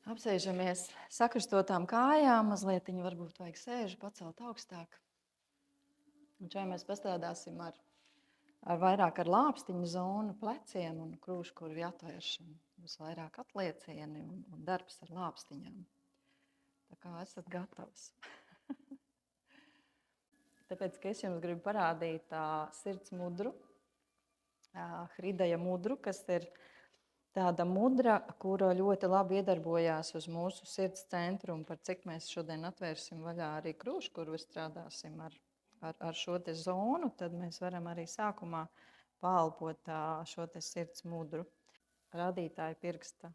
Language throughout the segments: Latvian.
Apsēžamies sakristotām kājām, mazliet varbūt vajag sēžu pacelt augstāk. Un šeit mēs pastrādāsim ar vairāk ar lāpstiņu zonu, pleciem un krūškurvi atvēršanu. Būs vairāk atliecieni un darbs ar lāpstiņām. Tā kā esat gatavs. Tāpēc, ka es jums gribu parādīt sirds mudru, hridaja mudru, kas ir tāda mudra, kura ļoti labi iedarbojās uz mūsu sirds centru, un par cik mēs šodien atvērsim vaļā arī krūškurvi, strādāsim ar šo te zonu, tad mēs varam arī sākumā paelpot šo te sirds mudru. Rādītāju pirksta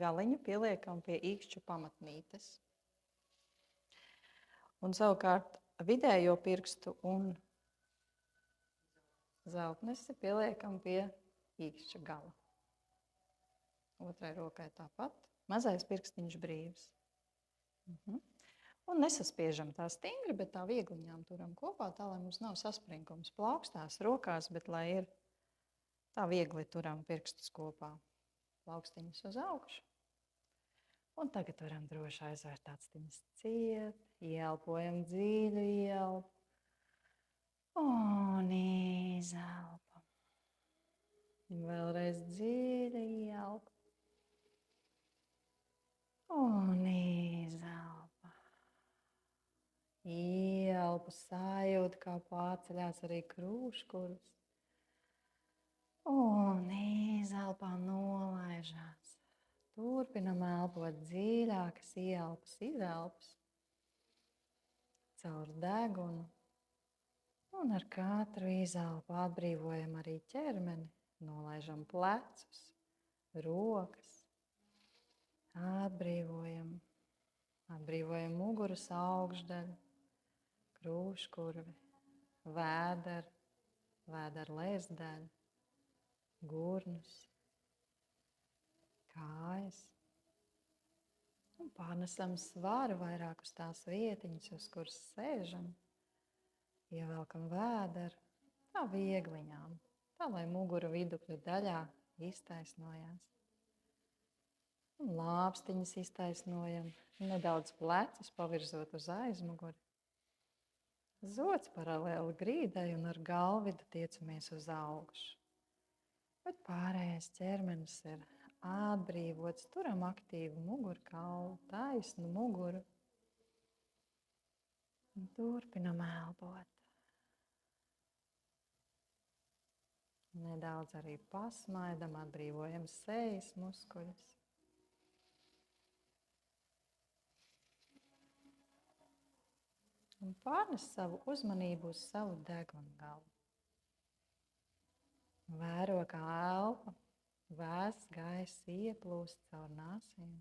galiņu pieliekam pie īkšķu pamatnītes. Un savukārt vidējo pirkstu un zeltnesi pieliekam pie īkšķa gala. Otrai rokai tāpat. Mazais pirkstiņš brīvs. Un nesaspiežam tā stingri, bet tā viegliņām turam kopā, tā, lai mums nav saspringums plaukstās rokās, bet lai ir tā viegli turam pirkstus kopā. Plaukstiņus uz augšu. Un tagad varam droši aizvērt aciņas ciet, ieelpojam dziļu ieelpu un izelpam. Vēlreiz dziļi ieelpu. Un izelpa. Ielpa sajūta, kā pārceļās arī krūškurvs. Un izelpā nolaižās. Turpinam elpot dziļākas ielpas, izelpas. Caur degunu. Un ar katru izelpu atbrīvojam arī ķermeni. Nolaižam plecus, rokas. Atbrīvojam muguras augšdaļu, krūškurvi, vēdera lēsdaļu, gurnus, kājas. Un pārnesam svaru vairāk uz tās vietiņas, uz kuras sēžam. Ievelkam vēderu tā viegliņām, tā lai mugura vidukļa daļā iztaisnojās. Un lāpstiņas iztaisnojam, nedaudz plecus pavirzot uz aizmuguri. Zods paralēli grīdai un ar galvidu tiecamies uz augšu. Bet pārējais ķermenis ir atbrīvots, turam aktīvu mugurkaulu, taisnu muguru. Un turpinam elpot. Nedaudz arī pasmaidam, atbrīvojam sejas muskuļus. Un pārnes savu uzmanību uz savu degunu galu. Vēro, kā elpa, vēss gaiss ieplūst caur nāsīm.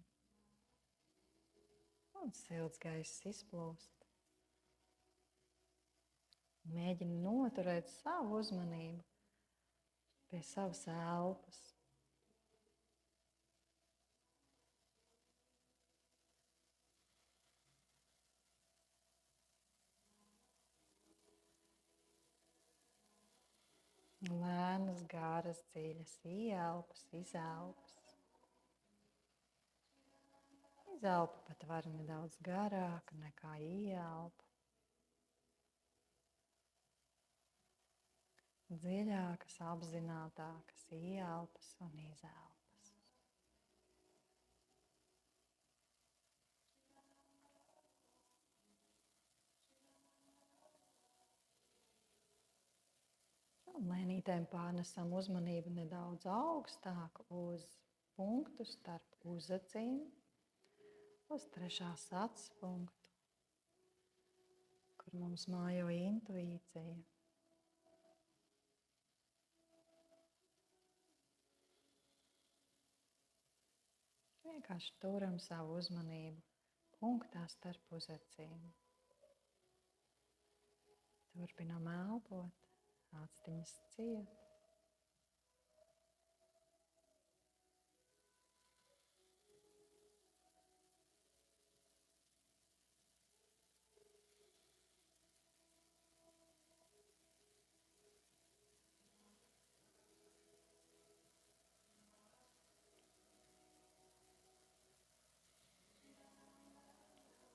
Un silts gaiss izplūst. Mēģini noturēt savu uzmanību pie savas elpas. Lēnas, garas, dziļas ieelpas, izelpas. Izelpa pat var nedaudz garāka nekā ieelpa. Dziļākas, apzinātākas ieelpas un izelpas. Un lēnītēm pārnesam uzmanību nedaudz augstāk uz punktu starp uzacīm, uz trešās acis punktu, kur mums mājo intuīcija. Vienkārši turam savu uzmanību punktā starp uzacīm. Turpinām elpot. Aciņas ciet.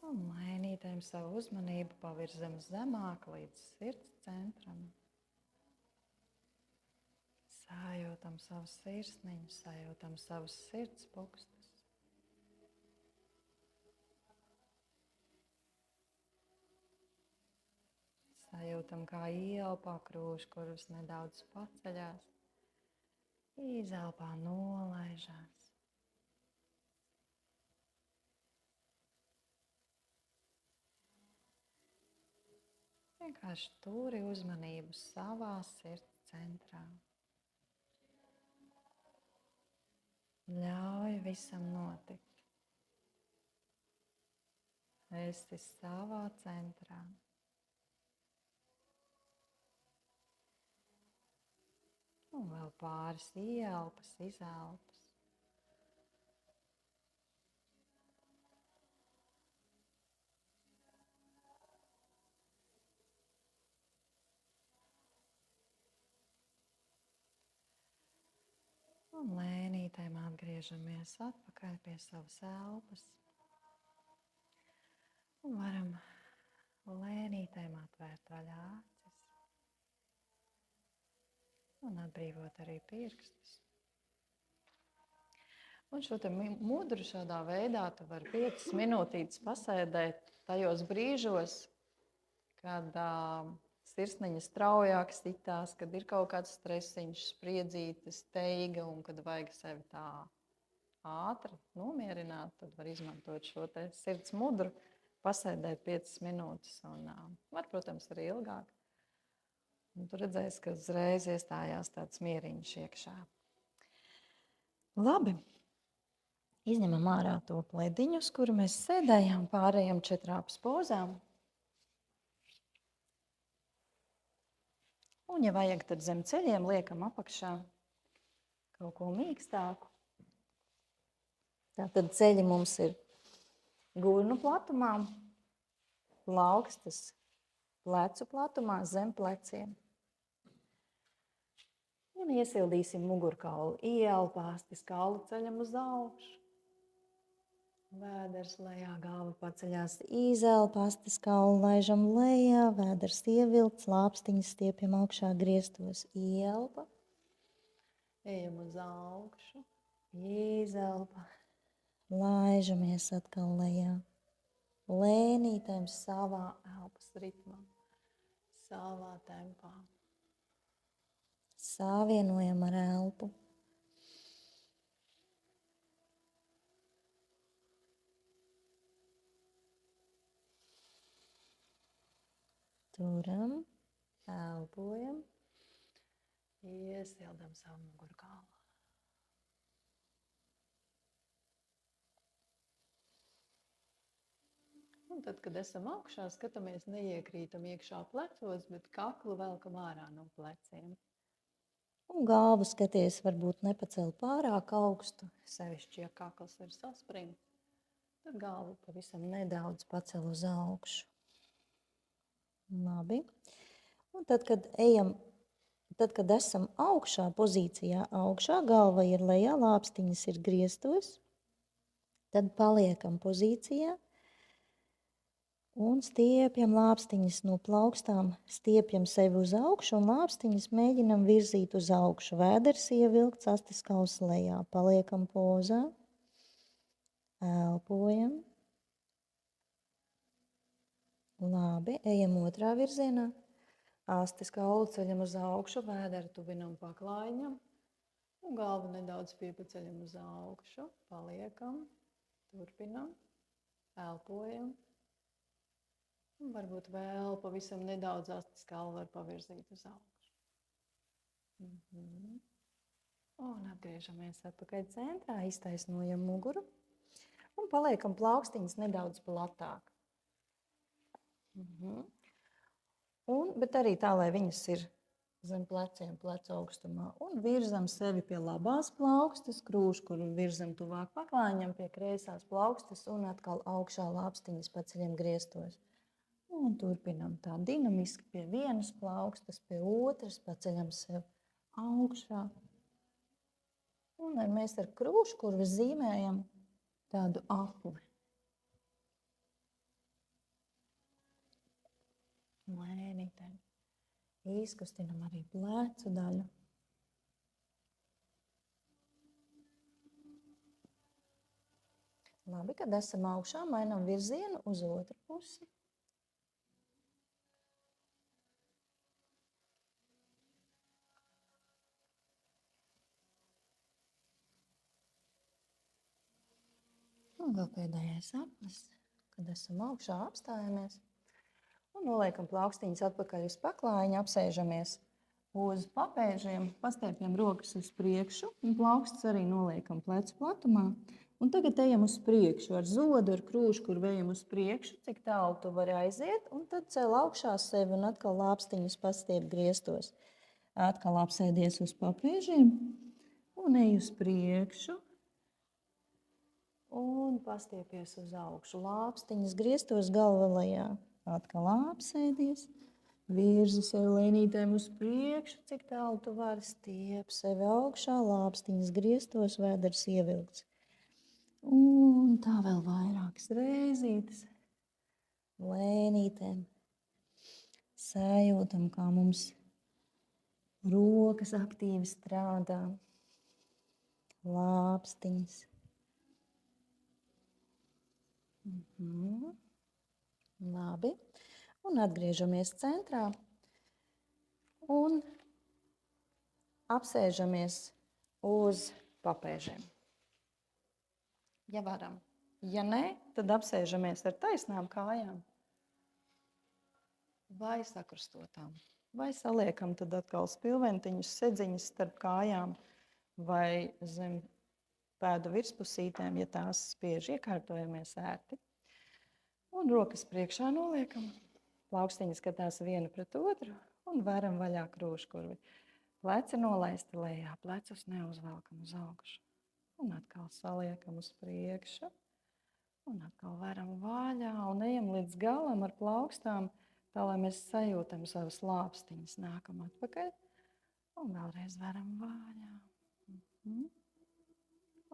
Un lēnītēm savu uzmanību pavirzam zemāk līdz sirds centram. Sajūtam savus sirsniņus, sajūtam savus sirds pukstus. Sajūtam, kā ieelpā krūškurvs nedaudz paceļās, izelpā nolaižās. Vienkārši turi uzmanību savā sirds centrā. Ļauj visam notikt. Esi savā centrā. Un vēl pāris ieelpas, izelpas. Un lēnītēm atgriežamies atpakaļ pie savas elpas. Un varam lēnītēm atvērt vaļā acis. Un atbrīvot arī pirkstus. Un šo te mudru šādā veidā tu vari 5 minūtītes pasēdēt tajos brīžos, kad sirsniņa straujāk sitās, kad ir kaut kāds stresiņš, spriedzīte, steiga un kad vajag sevi tā ātri nomierināt, tad var izmantot šo te sirds mudru, pasēdēt 5 minūtes un var, protams, arī ilgāk. Un tu redzēsi, ka uzreiz iestājās tāds mieriņš iekšā. Labi. Izņemam ārā to plediņu, uz kuru mēs sēdējām, pārējām 4 pozām. Un, ja vajag, tad zem ceļiem liekam apakšā kaut ko mīkstāku. Tātad ceļi mums ir gurnu platumā, plaukstas plecu platumā zem pleciem. Un iesildīsim mugurkaulu ieelpāstis, kaulu ceļam uz augšu. Vēders lejā, galva paceļās, izelpāstis, kaulu laižam lejā, vēders ievilkts, lāpstiņas stiepjam augšā, griestos, ielpa. Ejam uz augšu, izelpa, laižamies atkal lejā. Lēnītēm savā elpas ritmā, savā tempā. Savienojam ar elpu. Turam, elpojam, iesildam savu mugurkaulu. Un tad, kad esam augšā, skatāmies, neiekrītam iekšā plecos, bet kaklu velkam ārā no pleciem. Un galvu skaties, varbūt nepacel pārāk augstu, sevišķi, ja kakls ir saspringts, tad galvu pavisam nedaudz pacel uz augšu. Labi. Un tad, kad esam augšā, pozīcijā augšā, galva ir lejā, lāpstiņas ir griestos, tad paliekam pozīcijā un stiepjam lāpstiņas no plaukstām, stiepjam sevi uz augšu un lāpstiņas mēģinam virzīt uz augšu. Vēders ievilkts, astes kauss lejā. Paliekam pozā, elpojam. Labi, ejam otrā virzienā. Astes kaulu ceļam uz augšu, vēderu tuvinam paklājiņam un galvu nedaudz piepaceļam uz augšu. Paliekam, turpinam, elpojam. Un varbūt vēl pavisam nedaudz astes kaulu var pavirzīt uz augšu. Un atgriežamies atpakaļ centrā, iztaisnojam muguru un paliekam plaukstiņas nedaudz platāk. Bet arī tā, lai viņas ir zem pleciem, pleca augstumā. Un virzam sevi pie labās plaukstas, krūškuru virzam tuvāk paklājiņam, pie kreisās plaukstas un atkal augšā lāpstiņas paceļam griestos. Un turpinam tā dinamiski pie vienas plaukstas, pie otras, paceļam sev augšā. Un mēs ar krūškurvi zīmējam tādu apli. lēnītēm. Izkustinam arī plecu daļu. Labi, kad esam augšā, mainām virzienu uz otru pusi. Un vēl pēdējais aplis, kad esam augšā, apstājamies. Un noliekam plaukstiņas atpakaļ uz paklājiņu, apsēžamies uz papēžiem, pastiepjam rokas uz priekšu un plaukstus arī noliekam plecu platumā. Un tagad ejam uz priekšu ar zodu, ar krūšu, kur vējam uz priekšu, cik tālu tu vari aiziet, un tad cel augšā sevi un atkal lāpstiņus pastiep griestos. Atkal apsēdies uz papēžiem un ej uz priekšu. Un pastiepies uz augšu. Lāpstiņas griestos galva lejā. Atkal apsēdies. Virzi sevi lēnītēm uz priekšu, cik tālu tu vari. Stiep sevi augšā, lāpstiņas griestos, vēders ievilkts. Un tā vēl vairākas reizītes. Lēnītēm. Sajūtam, kā mums rokas aktīvi strādā. Lāpstiņas. Labi. Un atgriežamies centrā un apsēžamies uz papēžiem. Ja varam. Ja nē, tad apsēžamies ar taisnām kājām vai sakrustotām. Vai saliekam tad atkal spilventiņus, sedziņus starp kājām vai zem pēdu virspusītēm, ja tās spiež, iekārtojamies ērti. Un rokas priekšā noliekam. Plaukstiņas skatās viena pret otru un varam vaļā krūškurvi. Pleci nolaisti lejā, plecus neuzvelkam uz augšu. Un atkal saliekam uz priekšu. Un atkal varam vaļā un ejam līdz galam ar plaukstām, tā lai mēs sajūtam savas lāpstiņas. Nākam atpakaļ un vēlreiz varam vaļā.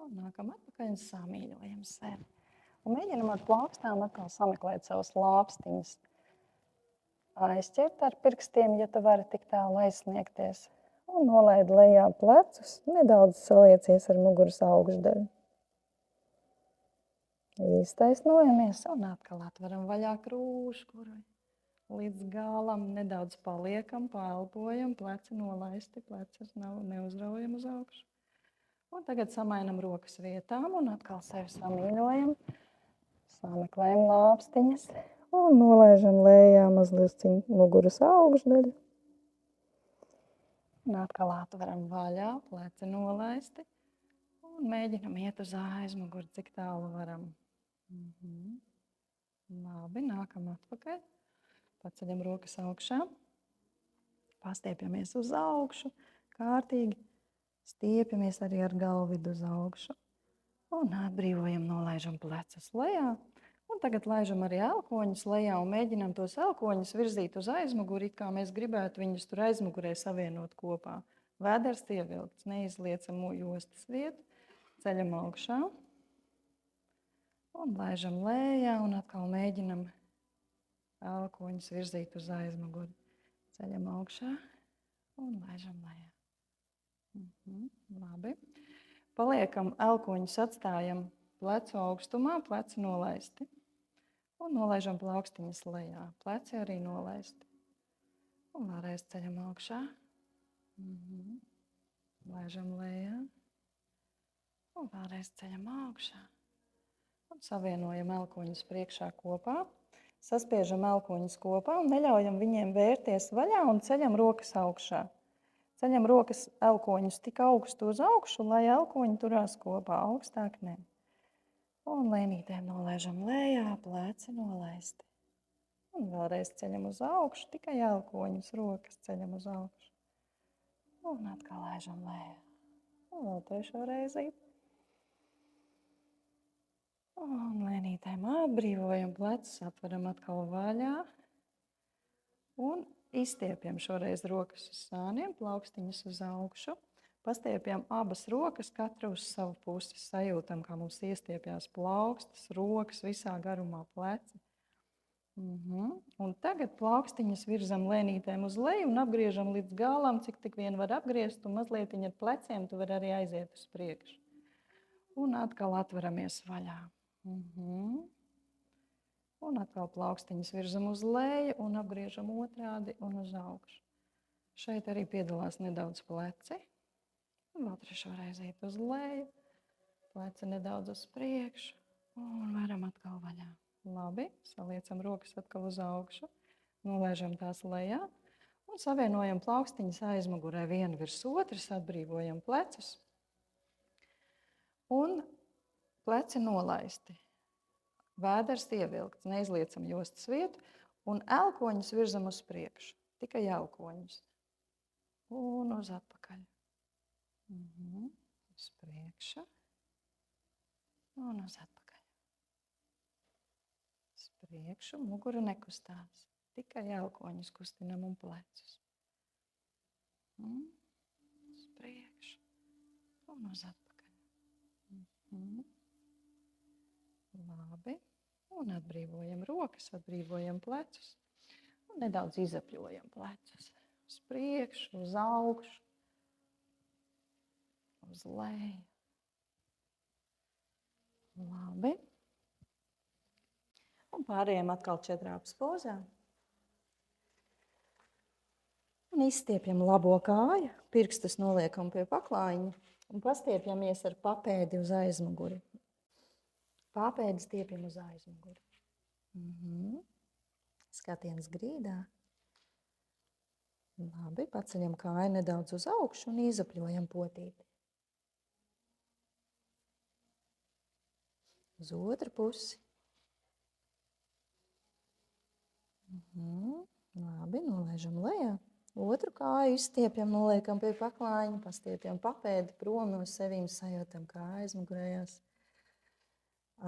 Un nākam atpakaļ un samīļojam sevi. Un mēģinam ar plaukstām atkal sameklēt savas lāpstiņas. Aizķert ar pirkstiem, ja tu vari tik tālu aizsniegties. Un nolaid lejā plecus, nedaudz saliecies ar muguras augšdaļu. Iztaisnojamies un atkal atveram vaļā krūškurvi. Līdz galam nedaudz paliekam, paelpojam, pleci nolaisti, plecus neuzraujam uz augšu. Un tagad samainam rokas vietām un atkal sevi samīļojam. Sameklējam lāpstiņas un nolaižam lejā mazliet muguras augšdaļu. Un atkal atveram vaļā, pleci nolaisti. Un mēģinam iet uz aizmuguri, cik tālu varam. Labi, nākam atpakaļ. Paceļam rokas augšā. Pastiepjamies uz augšu, kārtīgi. Stiepjamies arī ar galvidu uz augšu. Un atbrīvojam, nolaižam plecus lejā. Un tagad laižam arī elkoņus lejā un mēģinam tos elkoņus virzīt uz aizmuguri, kā mēs gribētu viņus tur aizmugurē savienot kopā. Vēders ievilkts, neizliecam jostas vietu, ceļam augšā. Un laižam lejā un atkal mēģinam elkoņus virzīt uz aizmuguri. Ceļam augšā un laižam lejā. Labi. Paliekam elkoņus, atstājam plecu augstumā, pleci nolaisti. Un nolaižam plaukstiņas lejā. Pleci arī nolaisti. Un vēlreiz ceļam augšā. Laižam lejā. Un vēlreiz ceļam augšā. Un savienojam elkoņus priekšā kopā. Saspiežam elkoņus kopā un neļaujam viņiem vērties vaļā un ceļam rokas augšā. Ceļam rokas elkoņus tik augstu uz augšu, lai elkoņi turās kopā, augstāk ne. Un lēnītēm nolaižam lejā, pleci nolaisti. Un vēlreiz ceļam uz augšu, tikai elkoņus, rokas ceļam uz augšu. Un atkal laižam lejā. Un vēl trešo reizi. Un lēnītēm atbrīvojam plecus, atveram atkal vaļā. Un izstiepjam šoreiz rokas uz sāniem, plaukstiņas uz augšu. Pastiepjam abas rokas, katra uz savu pusi. Sajūtam, kā mums iestiepjās plaukstas, rokas, visā garumā pleci. Un tagad plaukstiņas virzam lēnītēm uz leju un apgriežam līdz galam, cik tik vien var apgriezt, un mazliet ar pleciem tu vari arī aiziet uz priekšu. Un atkal atveramies vaļā. Un atkal plaukstiņas virzam uz leju un apgriežam otrādi un uz augšu. Šeit arī piedalās nedaudz pleci. Un vēl trešoreiz iet uz leju, pleci nedaudz uz priekšu un varam atkal vaļā. Labi, saliecam rokas atkal uz augšu, nolaižam tās lejā un savienojam plaukstiņas aizmugurē vienu virs otras, atbrīvojam plecus un pleci nolaisti. Vēders ievilkts, neizliecam jostas vietu un elkoņus virzam uz priekšu, tikai elkoņus un uz atpakaļ. Uz priekšu un uz atpakaļ. Uz priekšu, mugura nekustās. Tikai elkoņus kustinam un plecus. Uz priekšu un uz atpakaļ. Labi. Un atbrīvojam rokas, atbrīvojam plecus. Un nedaudz izapļojam plecus. Uz priekšu, uz augšu. Uz leju. Labi. Un pārējām atkal četrāpas pozā. Un izstiepjam labo kāju, pirkstus noliekam pie paklājiņa un pastiepjamies ar papēdi uz aizmuguri. Papēdi stiepjam uz aizmuguri. Skatiens grīdā. Labi, paceļam kāju nedaudz uz augšu un izapļojam potīti. Uz otru pusi. Labi, nolaižam lejā. Otru kāju izstiepjam, noliekam pie paklājiņa, pastiepjam papēdi prom no sevīm, sajūtam, kā aizmugurējās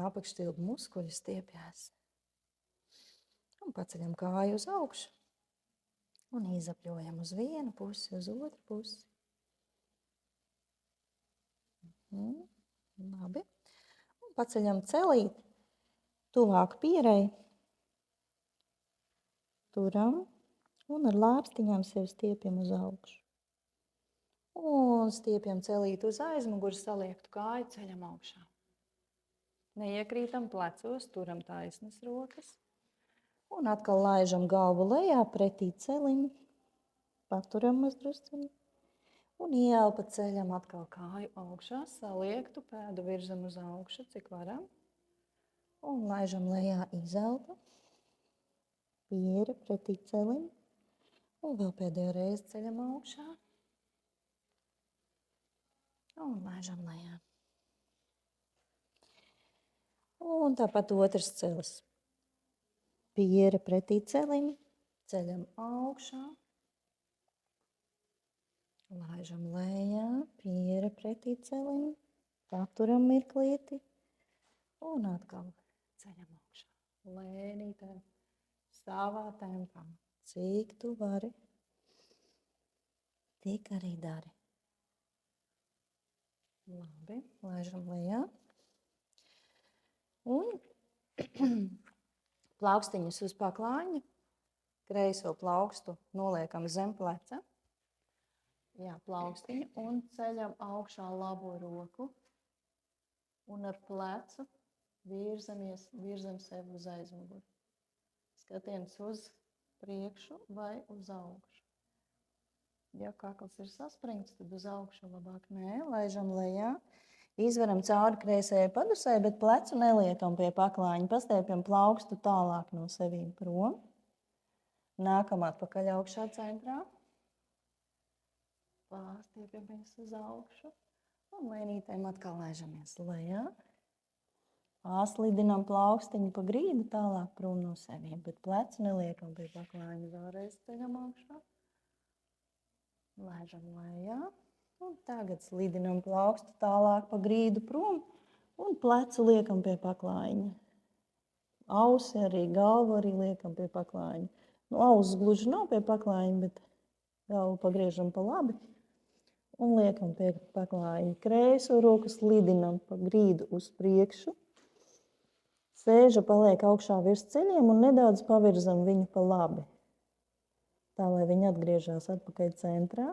apakštilbu muskuļi stiepjās. Un paceļam kāju uz augšu un izapļojam uz vienu pusi, uz otru pusi. Labi. Un paceļam celīti tuvāk pierei. Turam un ar lāpstiņām sevi stiepjam uz augšu. Un stiepjam celīti uz aizmuguri, saliektu kāju, ceļam augšā. Neiekrītam plecos, turam taisnas rokas. Un atkal laižam galvu lejā pretī celim. Paturam mazdrusciņu. Un ieelpa ceļam atkal kāju augšā, saliektu pēdu virzam uz augšu, cik varam. Un laižam lejā izelpa. Piera pretī celim. Un vēl pēdējo reizi ceļam augšā. Un laižam lejā. Un tāpat otrs celis. Piera pretī celim. Ceļam augšā. Laižam lejā. Piera pretī celim. Paturam mirklīti. Un atkal ceļam augšā. Lēnītēm. Savā tempā. Cik tu vari, tik arī dari. Labi, laižam lejā. Un plaukstiņus uz paklājiņa. Kreiso plaukstu noliekam zem pleca. Jā, plaukstiņu un ceļam augšā labo roku. Un ar plecu virzam sevi uz aizmuguri. Skatiens uz priekšu vai uz augšu. Ja kakls ir saspringts, tad uz augšu labāk nē. Laižam lejā. Izveram cauri kreisajai padusē, bet plecu neliekam pie paklājiņa. Pastiepjam plaukstu tālāk no sevīm prom. Nākam atpakaļ augšā centrā. Pastiepjamies uz augšu. Un lēnītēm atkal laižamies lejā. Slidinam plaukstiņu pa grīdu tālāk prom no sevīm, bet plecu neliekam pie paklājiņa. Vēlreiz ceļam augšā. Laižam lejā. Un tagad slidinam plaukstu tālāk pa grīdu prom un plecu liekam pie paklājiņa. Ausi arī, galvu arī liekam pie paklājiņa. Ausis gluži nav pie paklājiņa, bet galvu pagriežam pa labi un liekam pie paklājiņa. Kreiso roku slidinam pa grīdu uz priekšu. Sēža paliek augšā virs ceļiem un nedaudz pavirzam viņu pa labi. Tā, lai viņi atgriežas atpakaļ centrā.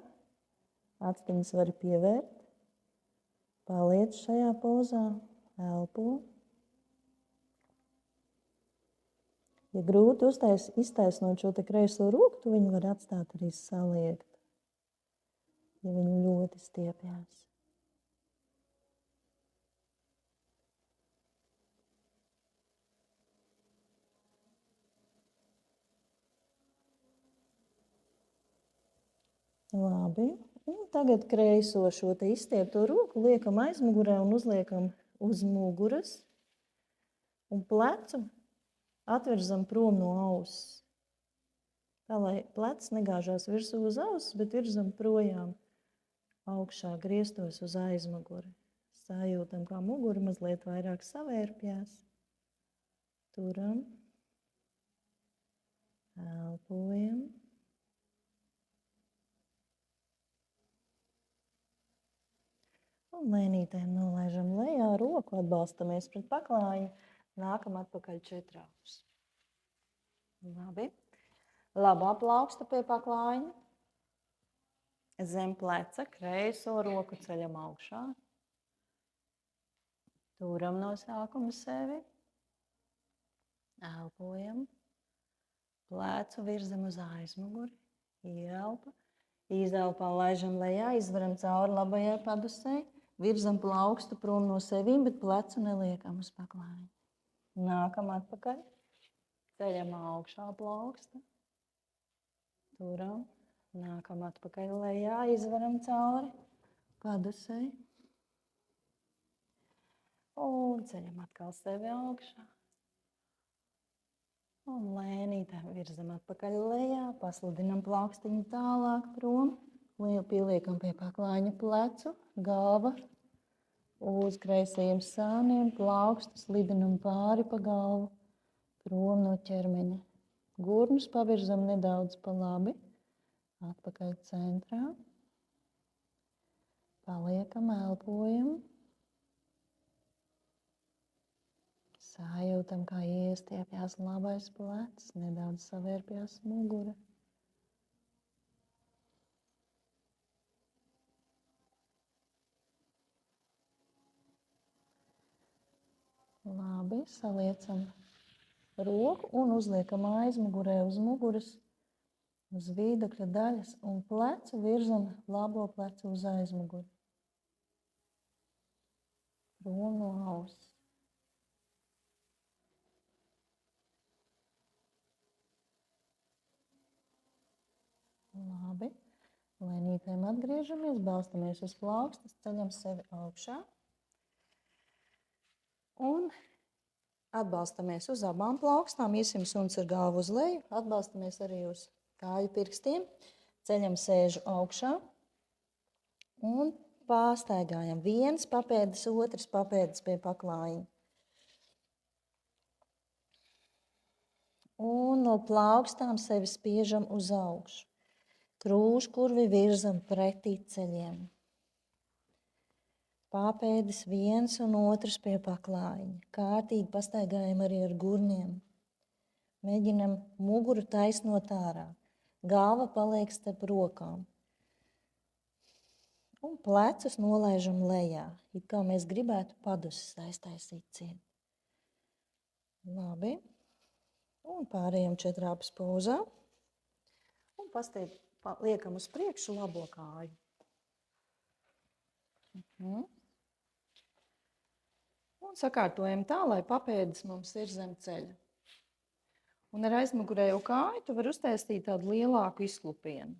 Astiņas var pievērt. Paliec šajā pozā, elpo. Ja grūti iztaisnot šo te kreiso roku, tu viņu var atstāt arī saliekt, ja viņi ļoti stiepjās. Labi. Un tagad kreiso šo te izstiepto roku liekam aizmugurē un uzliekam uz muguras. Un plecu atverzam prom no auss. Tā, lai plecs negāžās virsū uz auss, bet virzam projām augšā, griestos uz aizmuguri. Sajūtam, kā mugura mazliet vairāk savērpjās. Turam. Elpojam. Un lēnītēm nolaižam lejā roku, atbalstamies pret paklāju, nākam atpakaļ 4 augšus. Labi. Labā plauksta pie paklājiņa. Zem pleca, kreiso roku ceļam augšā. Turam no sākuma sevi. Elpojam. Plecu virzam uz aizmuguri. Ieelpa. Izelpā laižam lejā, izvaram cauri labajai padusei. Virzam plaukstu prom no sevīm, bet plecu neliekam uz paklājiņa. Nākam atpakaļ. Ceļam augšā plauksta. Turam. Nākam atpakaļ lejā, izvaram cauri padusei. Un ceļam atkal sevi augšā. Un lēnītēm virzam atpakaļ lejā, pasludinam plaukstiņu tālāk prom. Pieliekam pie paklājiņa plecu, galva uz kreisajiem sāniem, plaukstu slidinam pāri pa galvu, prom no ķermeņa. Gurnus pavirzam nedaudz pa labi, atpakaļ centrā. Paliekam, elpojam. Sajūtam, kā iestiepjās labais plecs, nedaudz savērpjās mugura. Labi, saliecam roku un uzliekam aizmugurē uz muguras, uz vīdokļa daļas un plecu virzam labo plecu uz aizmuguri. Prom no auss. Labi, lēnītēm atgriežamies, balstamies uz plaukstas, ceļam sevi augšā. Un atbalstamies uz abām plaukstām, iesim suns ar galvu uz leju, atbalstamies arī uz kāju pirkstiem, ceļam sēžu augšā un pārstaigājam viens papēdis, otrs papēdis pie paklājiņa. Un no plaukstām sevi spiežam uz augšu. Krūškurvi virzam pretī ceļiem. Papēdis viens un otrs pie paklājiņa. Kārtīgi pastaigājam arī ar gurniem. Mēģinam muguru taisnot ārā. Galva paliek starp rokām. Un plecus nolaižam lejā. It kā mēs gribētu padusis aiztaisīt ciet. Labi. Un pārējām 4 apas pozā. Un liekam uz priekšu labo kāju. Un sakārtojam tā, lai papēdis mums ir zem ceļa. Un ar aizmugurējo kāju tu vari uztaisīt tādu lielāku izklupienu.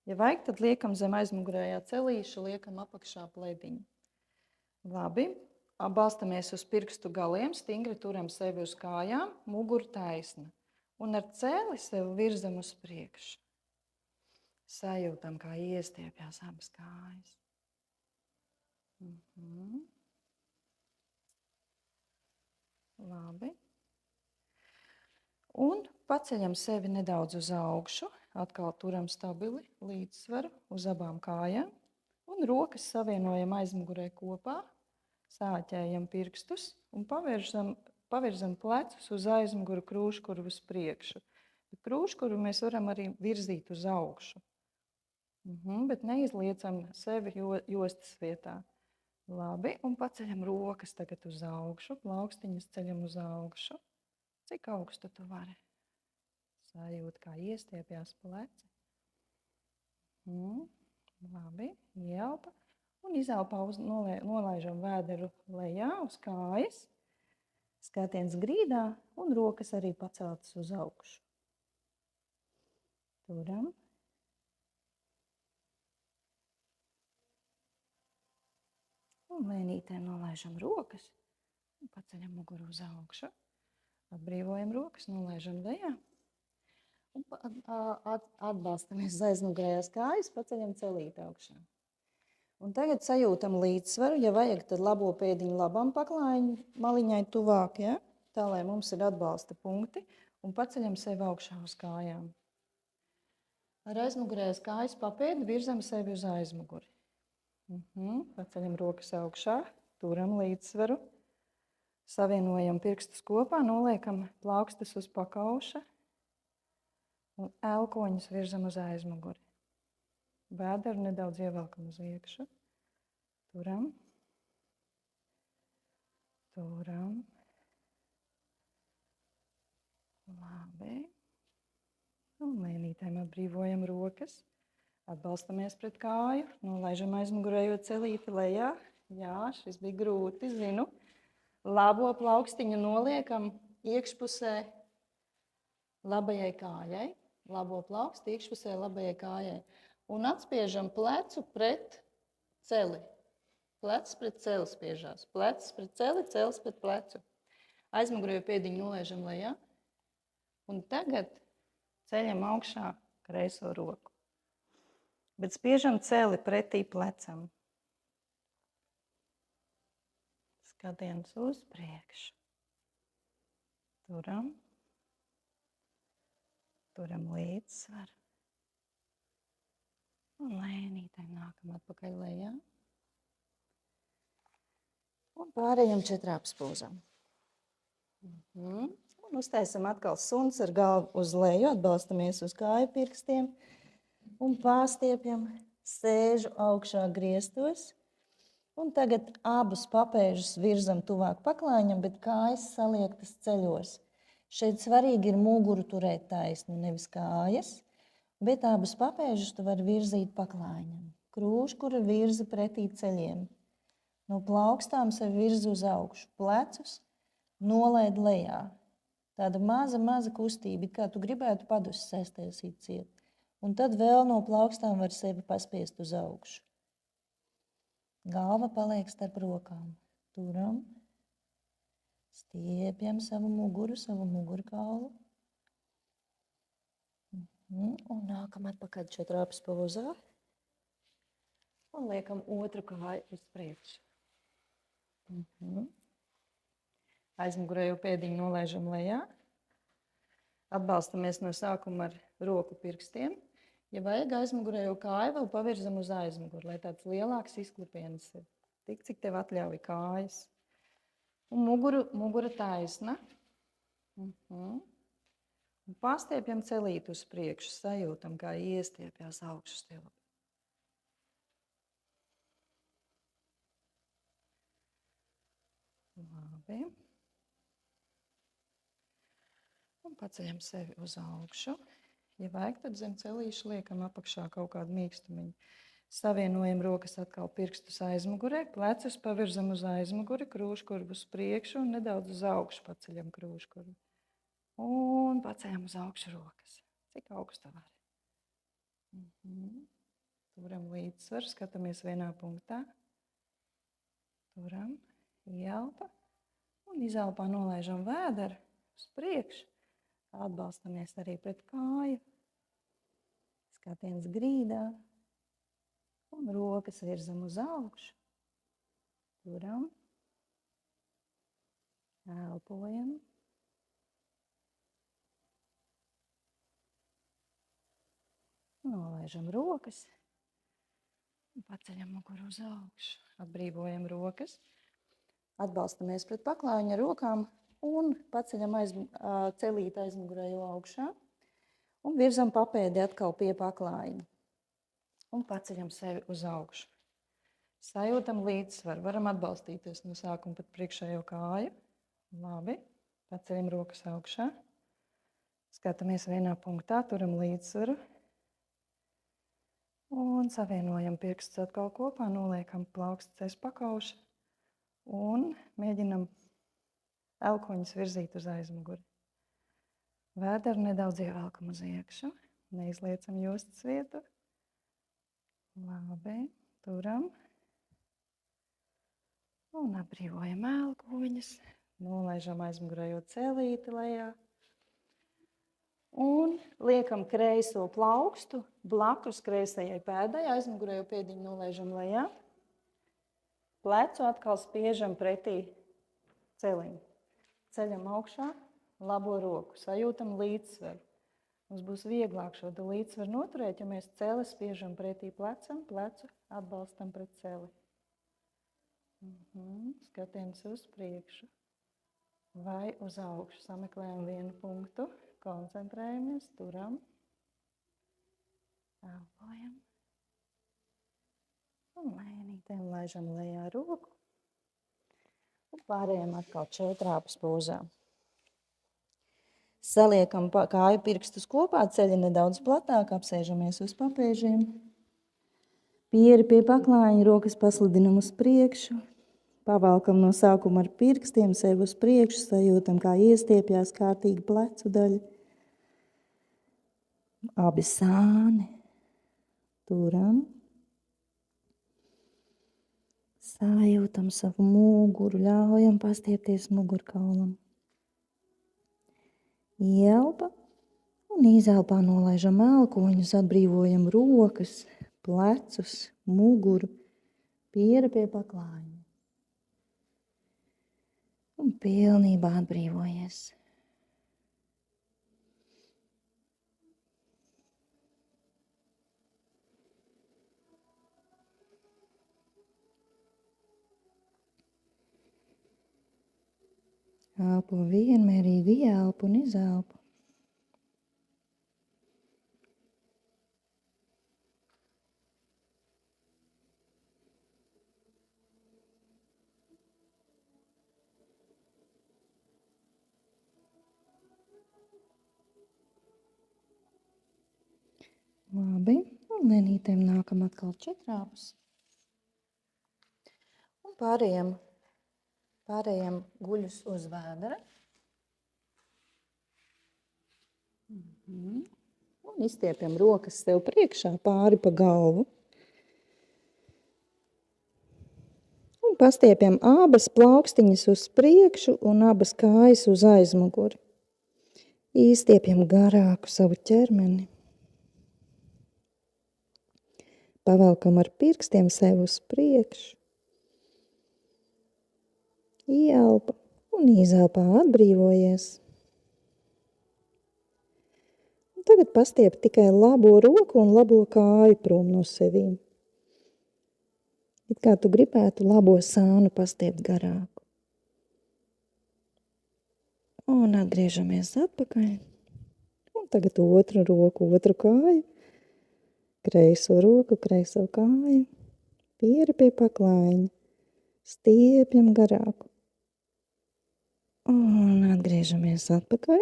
Ja vajag, tad liekam zem aizmugurējā celīša, liekam apakšā plēdiņu. Labi, balstamies uz pirkstu galiem, stingri turam sevi uz kājām, muguru taisna. Un ar cēli sevi virzam uz priekšu. Sajūtam, kā iestiepjās abas kājas. Labi. Un paceļam sevi nedaudz uz augšu. Atkal turam stabili līdzsvaru uz abām kājām. Un rokas savienojam aizmugurē kopā. Sāķējam pirkstus un pavirzam plecus uz aizmuguru, krūškuru uz priekšu. Bet krūškuru mēs varam arī virzīt uz augšu. Bet neizliecam sevi jostas vietā. Labi, un paceļam rokas tagad uz augšu, plaukstiņas ceļam uz augšu. Cik augstu tu vari? Sajūt, kā iestiepjās pleci. Labi, ieelpa. Un izelpā nolaižam vēderu lejā uz kājas. Skatiens grīdā un rokas arī paceltas uz augšu. Turam. Un lēnītēm nolaižam rokas un paceļam muguru uz augšu. Atbrīvojam rokas, nolaižam lejā. Un atbalstamies uz aizmugurējās kājas, paceļam celīti augšā. Un tagad sajūtam līdzsvaru. Ja vajag, tad labo pēdiņu labam paklājiņu maliņai tuvāk, ja? Tā, lai mums ir atbalsta punkti. Un paceļam sevi augšā uz kājām. Ar aizmugurējās kājas papēdi virzam sevi uz aizmuguri. Paceļam rokas augšā, turam līdzsvaru. Savienojam pirkstus kopā, noliekam plaukstas uz pakauša. Un elkoņus virzam uz aizmuguri. Vēderu nedaudz ievelkam uz iekšu. Turam. Turam. Labi. Un lēnītēm atbrīvojam rokas. Atbalstamies pret kāju. Nolaižam aizmugurējo celīti lejā. Jā, šis bija grūti, zinu. Labo plaukstiņu noliekam iekšpusē labajai kājai. Labo plauksti iekšpusē labajai kājai. Un atspiežam plecu pret celi. Plecs pret celi spiežās. Plecs pret celi, celis pret plecu. Aizmugurējo pēdiņu nolaižam lejā. Un tagad ceļam augšā kreiso roku. Bet spiežam celi pretī plecam. Skatiens uz priekšu. Turam. Turam līdzsvaru. Un lēnītēm nākam atpakaļ lejā. Un pārējam četrāps pūzam. Un uztaisam atkal suns ar galvu uz leju, atbalstamies uz kāju pirkstiem. Un pārstiepjam, sēžu augšā griestos. Un tagad abus papēžus virzam tuvāk paklājiņam, bet kājas saliektas ceļos. Šeit svarīgi ir muguru turēt taisnu, nevis kājas, bet abus papēžus tu vari virzīt paklājiņam. Krūškura virza pretī ceļiem. No plaukstām sevi virza uz augšu. Plecus nolaid lejā. Tāda maza kustība, kā tu gribētu padus sēstēsīt ciet. Un tad vēl no plaukstām var sevi paspiest uz augšu. Galva paliek starp rokām. Turam. Stiepjam savu mugurkaulu. Un nākam atpakaļ četrāpas pozā. Un liekam otru kāju uz priekšu. Aizmugurējo pēdiņu nolaižam lejā. Atbalstamies no sākuma ar roku pirkstiem. Ja vajag, aizmugurējo kāju vēl pavirzam uz aizmuguru, lai tāds lielāks izklipiens ir. Tik, cik tev atļauj kājas. Un mugura taisna. Un pārstiepjam celīt uz priekšu. Sajūtam, kā iestiepjās augšu stilbi. Labi. Un paceļam sevi uz augšu. Ja vajag, tad zem celīšu liekam apakšā kaut kādu mīkstumiņu. Savienojam rokas atkal pirkstus aizmugurē, plecus pavirzam uz aizmuguri, krūškurvu uz priekšu un nedaudz uz augšu paceļam krūškurvu. Un paceļam uz augšu rokas. Cik augstu var? Turam līdzsvaru, skatāmies vienā punktā. Turam, ieelpa un izelpā nolaižam vēderu uz priekšu. Atbalstamies arī pret kāju. Skatiens grīdā. Un rokas virzam uz augšu. Turam. Elpojam. Nolaižam rokas. Un paceļam muguru uz augšu. Atbrīvojam rokas. Atbalstamies pret paklājiņu ar rokām un paceļam celīt aizmugurējo augšā. Un virzam papēdi atkal pie paklājiņa. Un paceļam sevi uz augšu. Sajūtam līdzsvaru. Varam atbalstīties no sākuma pat priekšējo kāju. Labi. Paceļam rokas augšā. Skatāmies vienā punktā, turam līdzsvaru. Un savienojam pirkstus atkal kopā, noliekam plaukstas aiz pakauša. Un mēģinam elkoņus virzīt uz aizmuguri. Vēderu nedaudz ievelkam uz iekšu. Neizliecam jostas vietu. Labi, turam. Un atbrīvojam elkoņus. Nolaižam aizmugurējo celīti lejā. Un liekam kreiso plaukstu blakus kreisajai pēdai. Aizmugurējo pēdiņu nolaižam lejā. Plecu atkal spiežam pretī celim. Ceļam augšā, labo roku. Sajūtam līdzsvaru. Mums būs vieglāk šo līdzsvaru noturēt, ja mēs celi spiežam pretī plecam, plecu atbalstam pret celi. Skatiens uz priekšu vai uz augšu. Sameklējam vienu punktu, koncentrējamies, turam, elpojam. Un lēnītēm laižam lejā roku. Un pārējām atkal četrāpas pozā. Saliekam kāju pirkstus kopā, ceļi nedaudz platāk, apsēžamies uz papēžiem. Pieri pie paklājiņa, rokas paslidinam uz priekšu. Pavalkam no sākuma ar pirkstiem sevi uz priekšu, sajūtam, kā iestiepjās kārtīgi plecu daļa. Abi sāni. Turam. Sajūtam savu muguru, ļaujam pastiepties mugurkaulam. Ielpa un izelpā nolaižam elkoņus, atbrīvojam rokas, plecus, muguru, pieri pie paklājiņa. Un pilnībā atbrīvojies. Elpo vienmērīgi, ieelpu un izelpu. Labi, un lēnītēm nākam atkal četrāpus. Un pārējām guļus uz vēdera. Un izstiepjam rokas sev priekšā pāri pa galvu. Un pastiepjam abas plaukstiņas uz priekšu un abas kājas uz aizmuguri. Izstiepjam garāku savu ķermeni. Pavelkam ar pirkstiem sev uz priekšu. Ielpa un izelpā atbrīvojies. Un tagad pastiep tikai labo roku un labo kāju prom no sevīm. It kā tu gribētu labo sānu pastiept garāku. Un atgriežamies atpakaļ. Un tagad otru roku, otru kāju. Kreiso roku, kreiso kāju. Pieri pie paklājiņa. Stiepjam garāku. Un atgriežamies atpakaļ.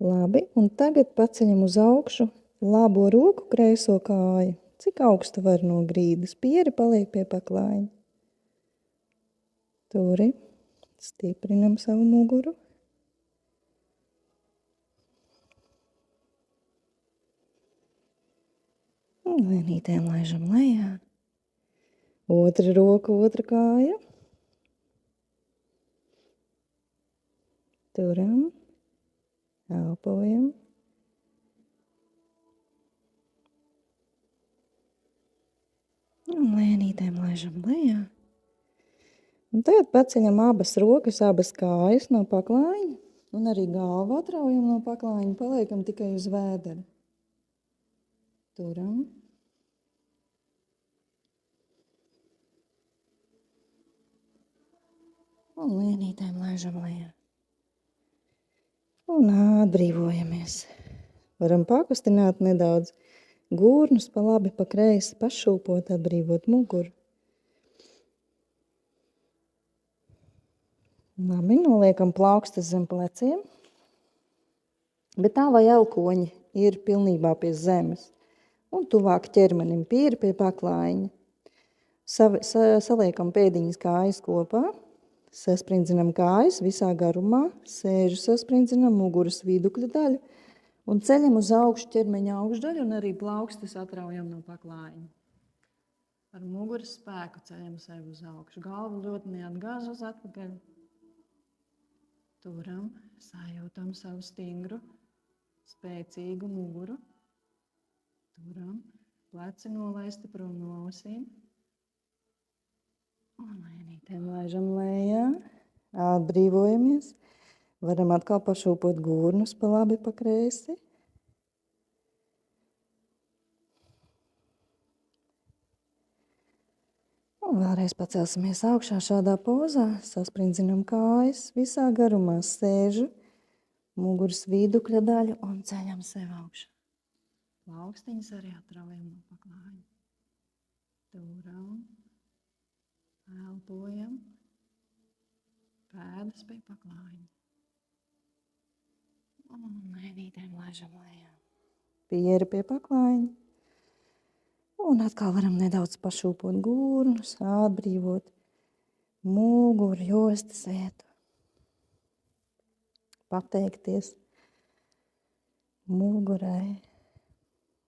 Labi, un tagad paceļam uz augšu labo roku, kreiso kāju. Cik augstu var no grīdas. Pieri paliek pie paklājiņa. Turi. Stiprinam savu muguru. Un lēnītēm laižam lejā. Otra roka, otra kāja. Turam. Elpojam. Un lēnītēm laižam lejā. Un tagad paceļam abas rokas, abas kājas no paklājiņa. Un arī galvu atraujam no paklājiņa. Paliekam tikai uz vēdera. Turam. Un lēnītēm laižam lejā. Un atbrīvojamies. Varam pakustināt nedaudz gurnus pa labi, pa kreisi, pašūpot, atbrīvot muguru. Labi, noliekam plaukstas zem pleciem. Bet tā vai elkoņi ir pilnībā pie zemes. Un tuvāk ķermenim pīri pie paklājiņa. Saliekam pēdiņas kājas kopā. Sasprindzinam kājas visā garumā. Sēžu sasprindzinam muguras vidukļa daļu. Un ceļam uz augšu ķermeņa augšdaļu un arī plaukstas atraujam no paklājiņa. Ar muguras spēku ceļam sevi uz augšu. Galvu ļoti neatgāž uz atpakaļ. Turam, sajūtam savu stingru, spēcīgu muguru. Turam, pleci nolaisti prom no ausīm. Un lēnītēm laižam lejā. Atbrīvojamies. Varam atkal pašūpot gurnus pa labi, pa kreisi. Un vēlreiz pacelsimies augšā šādā pozā. Sasprindzinam kājas visā garumā. Sēžu, muguras vidukļa daļu un ceļam sev augšā. Plaukstiņas arī atraujam no paklājiņa. Turam, elpojam, pēdas pie paklājiņa. Un lēnītēm laižam lejā. Pieri pie paklājiņa. Un atkal varam nedaudz pašūpot gurnus, atbrīvot muguru, jostas vietu. Pateikties mugurai.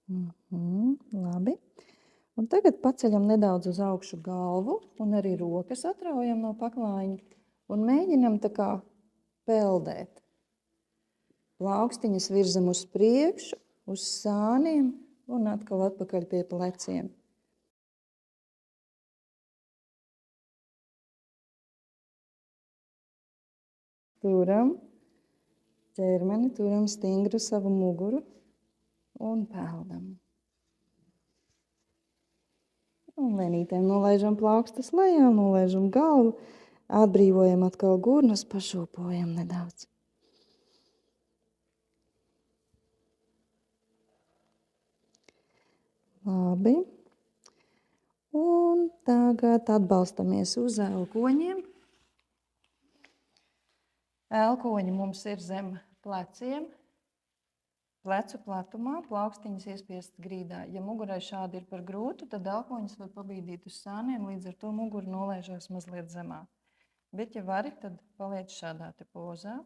Labi. Un tagad paceļam nedaudz uz augšu galvu un arī rokas atraujam no paklājiņa un mēģinam tā kā peldēt. Plaukstiņas virzam uz priekšu, uz sāniem un atkal atpakaļ pie pleciem. Turam ķermeni, turam stingru savu muguru un peldam. Un lēnītēm nolaižam plaukstas lejā, nolaižam galvu, atbrīvojam atkal gurnus, pašūpojam nedaudz. Labi. Un tagad atbalstamies uz elkoņiem. Elkoņi mums ir zem pleciem, plecu platumā, plaukstiņas iespiest grīdā. Ja mugurai šādi ir par grūtu, tad elkoņus var pabīdīt uz sāniem, līdz ar to mugura nolaižās mazliet zemāk. Bet, ja vari, tad paliec šādā te pozā,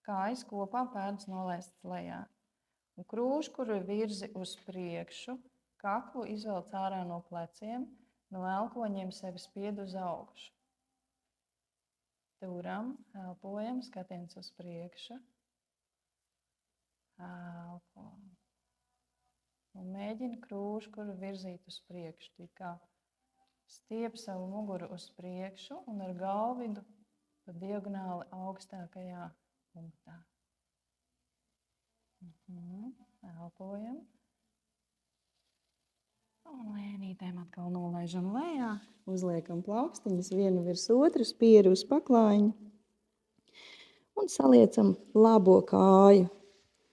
kājas kopā, pēdas nolaistas lejā. Un krūškuru virzi uz priekšu, kaklu izvelc ārā no pleciem, no elkoņiem sevi spied uz augšu. Turam, elpojam, skatiens uz priekšu. Elpojam. Un mēģini krūškuru virzīt uz priekšu. Tā kā stiep savu muguru uz priekšu un ar galvidu pa diagonāli augstākajā punktā. Elpojam. Un lēnītēm atkal nolaižam lejā, uzliekam plaukstiņas vienu virs otras, pieri uz paklājiņu un saliecam labo kāju,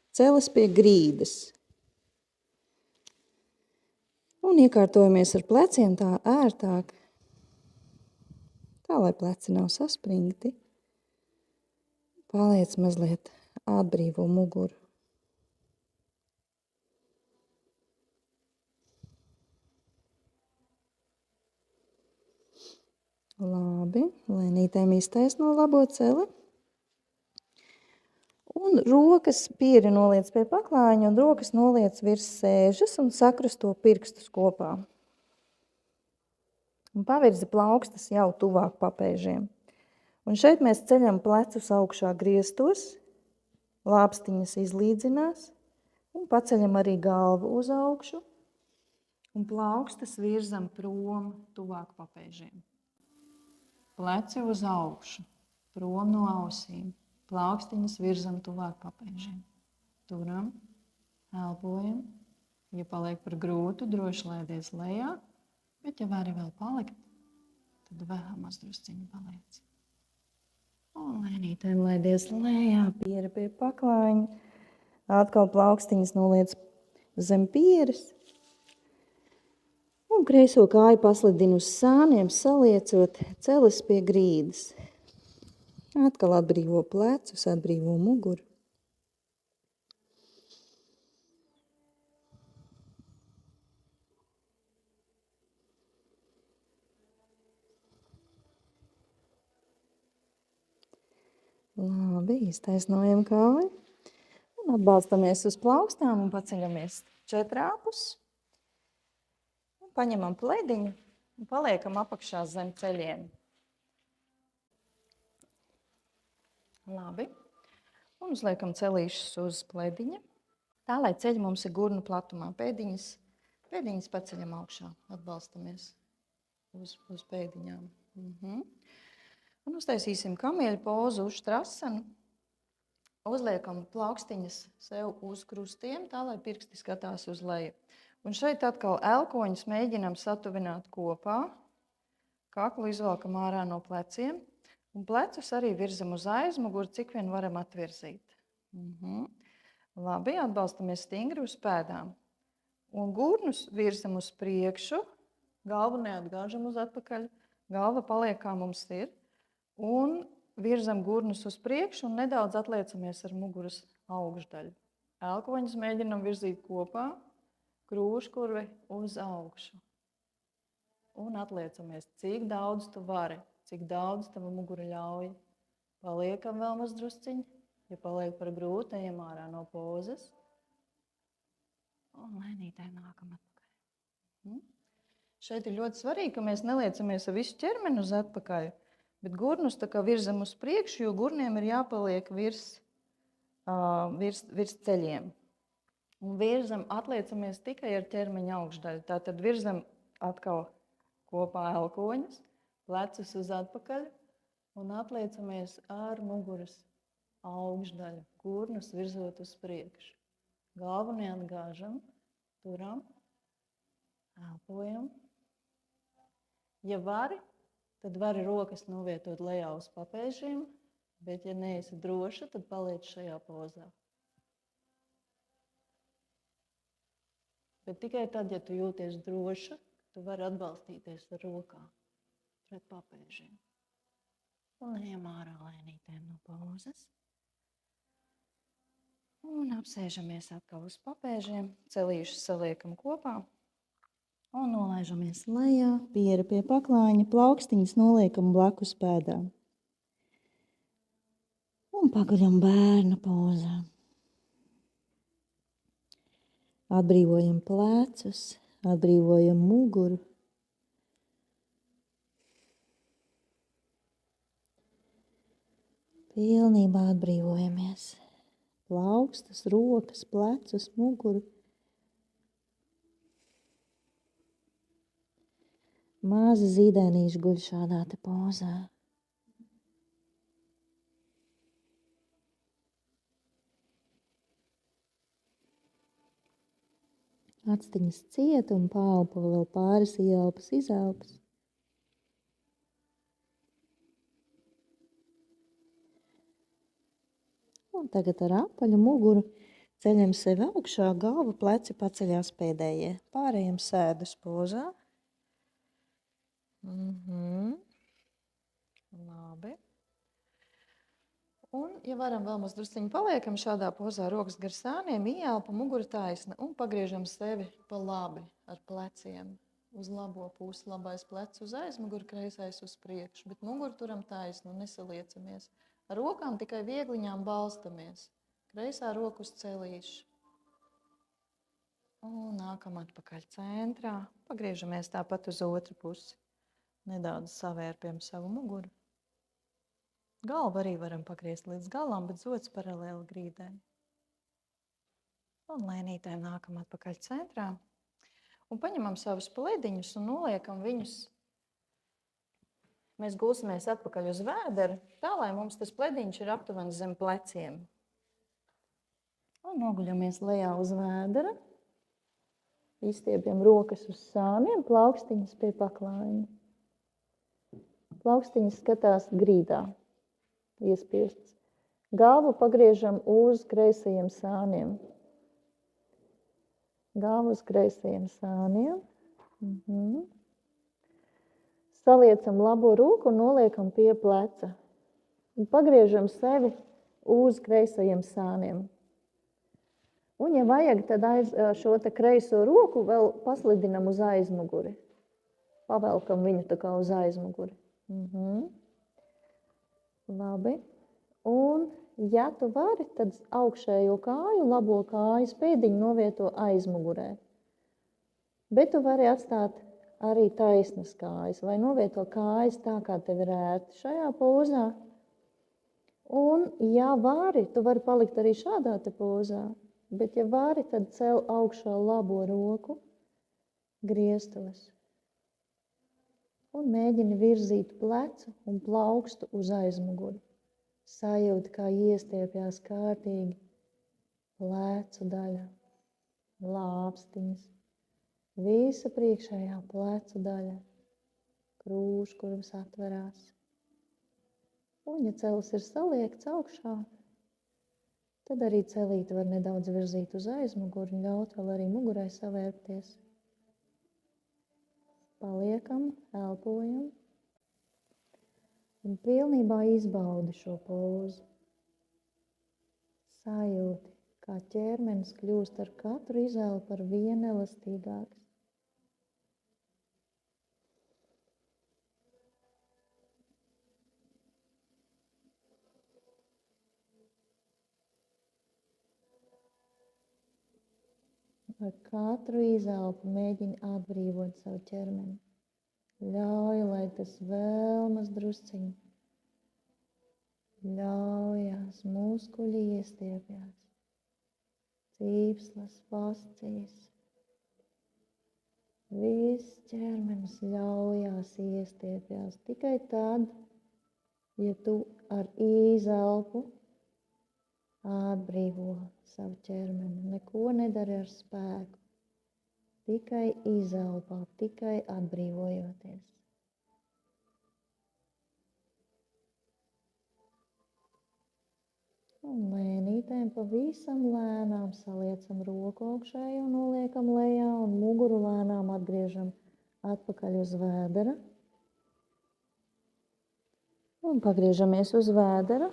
celes pie grīdas. Un iekārtojamies ar pleciem tā ērtāk, tā lai pleci nav saspringti. Paliec mazliet atbrīvo muguru. Labi, lēnītēm iztaisno labo celi. Un rokas pieri noliec pie paklājiņa un rokas noliec virs sēžas un sakrusto pirkstus kopā. Un pavirzi plaukstas jau tuvāk papēžiem. Un šeit mēs ceļam plecus augšā griestos, lāpstiņas izlīdzinās un paceļam arī galvu uz augšu un plaukstas virzam prom tuvāk papēžiem. Pleci uz augšu, prom no ausīm, plaukstiņas virzam tuvāk papēžiem. Turam, elpojam, ja paliek par grūtu, droši lēdies lejā, bet ja vari vēl palikt, tad vēl mazdrusciņu paliec. Lēnītēm laidies lejā, pieri pie paklājiņa. Atkal plaukstiņas noliec zem pieres. Un kreiso kāju paslidinu uz sāniem, saliecot celes pie grīdas. Atkal atbrīvo plecus, atbrīvo muguru. Labi, iztaisnojam kāju. Un atbalstamies uz plaukstām un paceļamies četrāpus. Un paņemam plediņu un paliekam apakšā zem ceļiem. Labi. Un uzliekam celīšus uz plediņa. Tā, lai ceļi mums ir gurnu platumā. Pēdiņas paceļam augšā. Atbalstamies uz pēdiņām. Un uztaisīsim kamieļu pozu uz trasanu. Uzliekam plaukstiņas sev uz krustiem, tā lai pirksti skatās uz leju. Un šeit atkal elkoņus mēģinam satuvināt kopā. Kaklu izvelkam ārā no pleciem. Un plecus arī virzam uz aizmuguri, cik vien varam atvirzīt. Labi, atbalstamies stingri uz pēdām. Un gurnus virzam uz priekšu. Galvu neatgāžam uz atpakaļ. Galva paliek kā mums ir. Un virzam gurnus uz priekšu un nedaudz atliecamies ar muguras augšdaļu. Elkoņus mēģinam virzīt kopā, krūškurvi uz augšu. Un atliecamies, cik daudz tu vari, cik daudz tava mugura ļauj. Paliekam vēl maz drusciņi, ja paliek par grūti, ejam ārā no pozas. Un lēnītēm nākam atpakaļ. Šeit ir ļoti svarīgi, ka mēs neliecamies ar visu ķermeni uz atpakaļ. Bet gurnus tā kā virzam uz priekšu, jo gurniem ir jāpaliek virs ceļiem. Un virzam, atliecamies tikai ar ķermeņa augšdaļu. Tātad virzam atkal kopā elkoņus, plecus uz atpakaļ un atliecamies ar muguras augšdaļu. Gurnus virzot uz priekšu. Galvu neatgāžam, turam, elpojam. Ja vari, tad vari rokas novietot lejā uz papēžiem, bet ja neesi droša, tad paliec šajā pozā. Bet tikai tad, ja tu jūties droša, tu vari atbalstīties ar rokām pret papēžiem. Un ejam ārā lēnītēm no pozas. Un apsēžamies atkal uz papēžiem, celīšus saliekam kopā. Un nolaižamies lejā, pieri pie paklājiņa, plaukstiņas noliekam blakus pēdām. Un paguļam bērna pozā. Atbrīvojam plecus, atbrīvojam muguru. Pilnībā atbrīvojamies. Plaukstas, rokas, plecus, muguru. Mazi zīdēnīši guļ šādā te pozā. Actiņas cieta un pālpo vēl pāris ieelpas, izelpas. Un tagad ar apaļu muguru ceļam sevi augšā, galva, pleci paceļās pēdējie. Pārējiem sēdus pozā. Labi. Un, ja varam vēl maz drusciņu paliekam šādā pozā, rokas gar sāniem, ieelpa, mugura taisna un pagriežam sevi pa labi ar pleciem. Uz labo pusi, labais plecs uz aizmuguru, kreisais uz priekšu, bet muguru turam taisnu un nesaliecamies. Ar rokām tikai viegliņām balstamies. Kreisā roka uz celīšu. Un nākam atpakaļ centrā. Pagriežamies tāpat uz otru pusi. Nedaudz savērpjam savu muguru. Galvu arī varam pagriezt līdz galam, bet zods paralēli grīdai. Un lēnītēm nākam atpakaļ centrā. Un paņemam savus plediņus un noliekam viņus. Mēs gulsimies atpakaļ uz vēderu, tā lai mums tas plediņš ir aptuveni zem pleciem. Un noguļamies lejā uz vēdera. Izstiepjam rokas uz sāniem, plaukstiņas pie paklājiņa. Plaukstiņas skatās grīdā. iespiestas. Galvu pagriežam uz kreisajiem sāniem. Galvu uz kreisajiem sāniem. Saliecam labo roku un noliekam pie pleca. Un pagriežam sevi uz kreisajiem sāniem. Un, ja vajag, tad šo te kreiso roku vēl paslidinam uz aizmuguri. Pavelkam viņu tā kā uz aizmuguri. Labi. Un, ja tu vari, tad augšējo kāju, labo kājas pēdiņu novieto aizmugurē. Bet tu vari atstāt arī taisnas kājas vai novieto kājas tā, kā tev ir ērti šajā pozā. Un, ja vari, tu vari palikt arī šādā te pozā. Bet, ja vari, tad cel augšā labo roku, grieztuves. Un mēģini virzīt plecu un plaukstu uz aizmuguri. Sajūti, kā iestiepjās kārtīgi plecu daļa, lāpstiņas, visa priekšējā plecu daļa, krūškurvas atverās. Un, ja celis ir saliekts augšā, tad arī celīti var nedaudz virzīt uz aizmuguri un ļaut vēl arī mugurai savērpties. Paliekam, elpojam un pilnībā izbaudi šo pozu. Sajūti, kā ķermenis kļūst ar katru izelpu ar vien elastīgāks. Ar katru izelpu mēģini atbrīvot savu ķermeni. Ļauj, lai tas vēl maz drusciņi. Ļaujās, muskuļi iestiepjās. Cīpslas, fascijas. Viss ķermenis ļaujās iestiepjās. Tikai tad, ja tu ar izelpu atbrīvo savu ķermeni. Neko nedari ar spēku. Tikai izelpā, tikai atbrīvojoties. Un lēnītēm pavisam lēnām saliecam roku augšējo un noliekam lejā un muguru lēnām atgriežam atpakaļ uz vēdera. Un pagriežamies uz vēdera.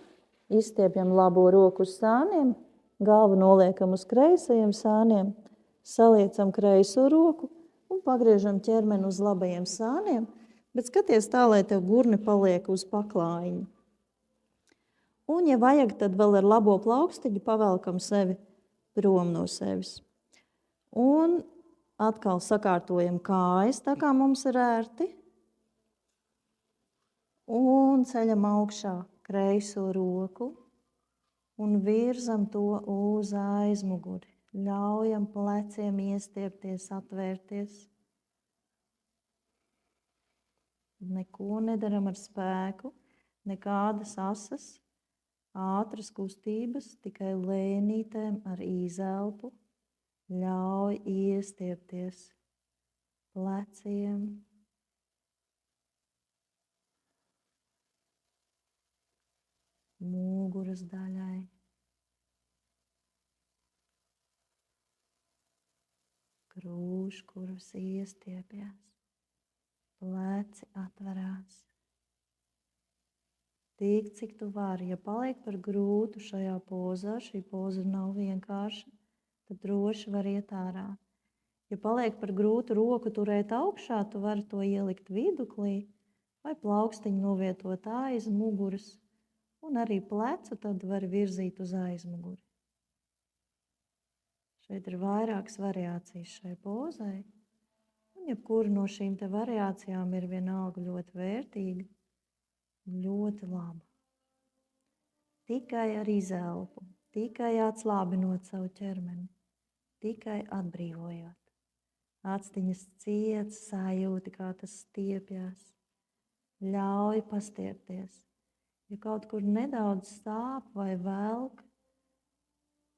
Izstiepjam labo roku uz sāniem, galvu noliekam uz kreisajiem sāniem, saliecam kreiso roku un pagriežam ķermeni uz labajiem sāniem, bet skaties tā, lai tev gurni paliek uz paklājiņa. Un, ja vajag, tad vēl ar labo plaukstiņu pavelkam sevi prom no sevis. Un atkal sakārtojam kājas, tā kā mums ir ērti. Un ceļam augšā kreiso roku un virzam to uz aizmuguri. Ļaujam pleciem iestiepties, atvērties. Neko nedaram ar spēku, nekādas asas, ātras kustības, tikai lēnītēm ar izelpu. Ļauj iestiepties pleciem. Muguras daļai. Krūškurvas iestiepjās. Pleci atverās. Tik, cik tu vari. Ja paliek par grūtu šajā pozā, šī poza nav vienkārša, tad droši var iet ārā. Ja paliek par grūtu roku turēt augšā, tu vari to ielikt viduklī vai plaukstiņu novietot aiz muguras. Un arī plecu tad var virzīt uz aizmuguri. Šeit ir vairākas variācijas šai pozai. Un jebkura no šīm te variācijām ir vienalga ļoti vērtīga, ļoti laba. Tikai ar izelpu, tikai atslābinot savu ķermeni, tikai atbrīvojot. Actiņas ciet, sajūti, kā tas stiepjās. Ļauj pastiepties. Ja kaut kur nedaudz sāp vai velk,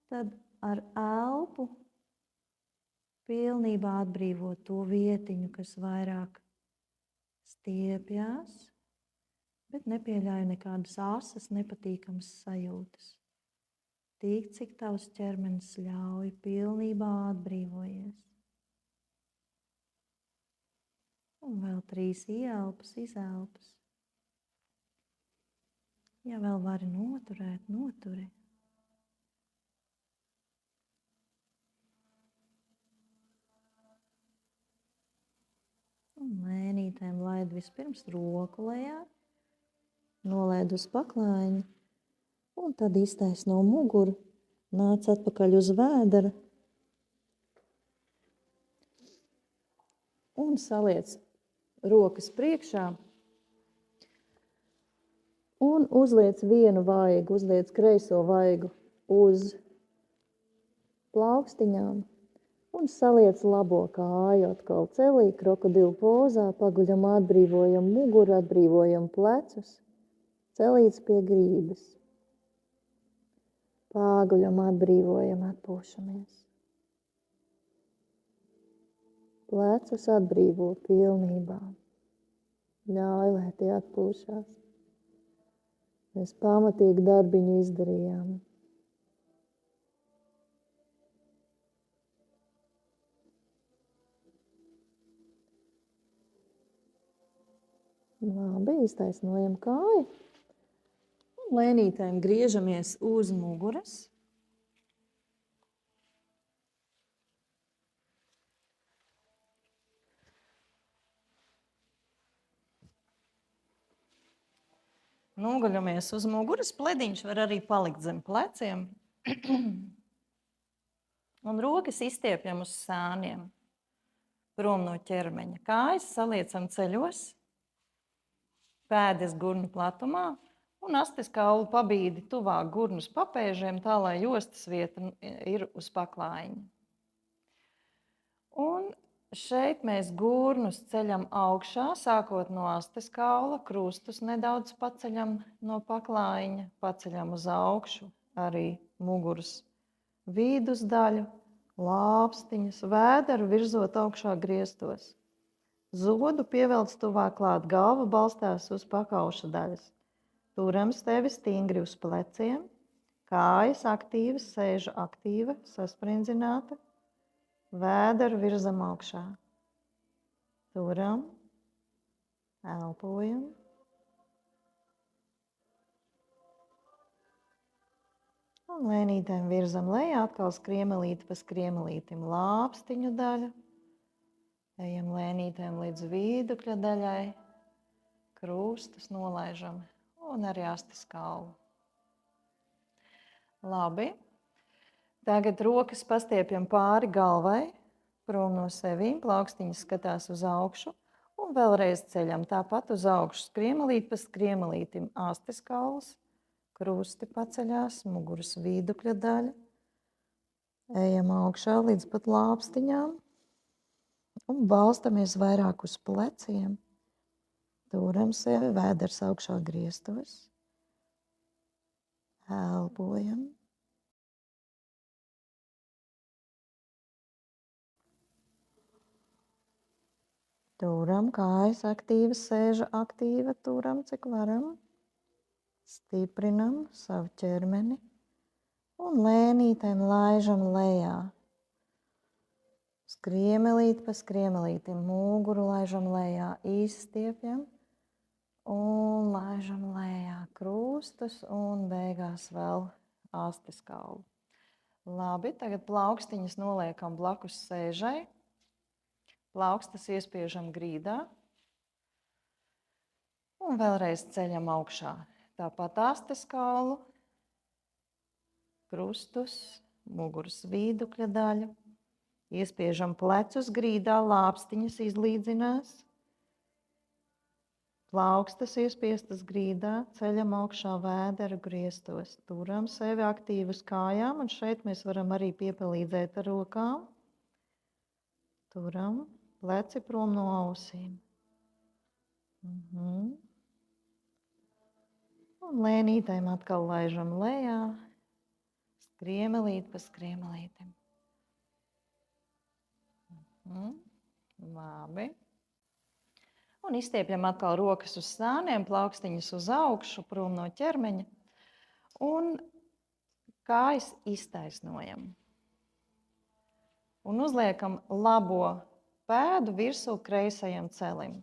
tad ar elpu pilnībā atbrīvot to vietiņu, kas vairāk stiepjās. Bet nepieļauju nekādas asas, nepatīkamas sajūtas. Tik, cik tavs ķermenis ļauj, pilnībā atbrīvojies. Un vēl 3 ieelpas, izelpas. Ja vēl vari noturēt, noturi. Un lēnītēm laid vispirms roku lejā, nolaid uz paklājiņa, un tad iztaisno muguru, nāc atpakaļ uz vēdera un saliec rokas priekšā un uzliec vienu vaigu, uzliec kreiso vaigu uz plaukstiņām. Un saliec labo kāju atkal celī, krokodilu pozā, paguļam, atbrīvojam muguru, atbrīvojam plecus, celīts pie grīdas. Paguļam, atbrīvojam, atpūšamies. Plecus atbrīvo pilnībā. Ļauj, lai tie atpūšās. Mēs pamatīgi darbiņu izdarījām. Labi, iztaisnojam kāju. Un lēnītēm griežamies uz muguras. Noguļamies uz muguras. Plediņš var arī palikt zem pleciem. Un rokas izstiepjam uz sāniem. Prom no ķermeņa. Kājas saliecam ceļos. Pēdas gurnu platumā un astes kaulu pabīdi tuvāk gurnus papēžiem, tā lai jostas vieta ir uz paklājiņa. Un šeit mēs gurnus ceļam augšā, sākot no astes kaula, krustus nedaudz paceļam no paklājiņa, paceļam uz augšu, arī muguras vidus daļu, lāpstiņas, vēderu virzot augšā griestos. Zodu pievelc tuvāk klāt, galva balstās uz pakauša daļas. Turam sevi stingri uz pleciem, kājas aktīvas, sēža aktīva, sasprindzināta, vēderu virzam augšā. Turam, elpojam. Un lēnītēm virzam lejā, atkal skriemelīti pa skriemelītim lāpstiņu daļu. Ejam lēnītēm līdz vidukļa daļai, krustus nolaižam un arī astes kaulu. Labi, tagad rokas pastiepjam pāri galvai, prom no sevīm, plaukstiņas skatās uz augšu un vēlreiz ceļam tāpat uz augšu, skriemelīt pa skriemelītim, astes kauls, krusti paceļās, muguras vidukļa daļa. Ejam augšā līdz pat lāpstiņām. Un balstamies vairāk uz pleciem. Turam sevi, vēders augšā griestos. Elpojam. Turam kājas aktīvas, sēža aktīva, turam cik varam. Stiprinam savu ķermeni un lēnītēm laižam lejā. Skriemelīt pa skriemelītim, muguru laižam lejā, izstiepjam un laižam lejā krustus un beigās vēl astes kaulu. Labi, tagad plaukstiņas noliekam blakus sēžai. Plaukstas iespiežam grīdā un vēlreiz ceļam augšā. Tāpat astes kaulu, krustus, muguras vidukļa daļu. Iespiežam plecus grīdā, lāpstiņas izlīdzinās. Plaukstas iespiestas grīdā, ceļam augšā vēderu griestos. Turam sevi aktīvi uz kājām, un šeit mēs varam arī piepalīdzēt ar rokām. Turam pleci prom no ausīm. Un lēnītēm atkal laižam lejā, skriemelīt pa skriemelītim. Labi. Un izstiepjam atkal rokas uz sāniem, plaukstiņas uz augšu, prom no ķermeņa. Un kājas iztaisnojam. Un uzliekam labo pēdu virsū kreisajam celim.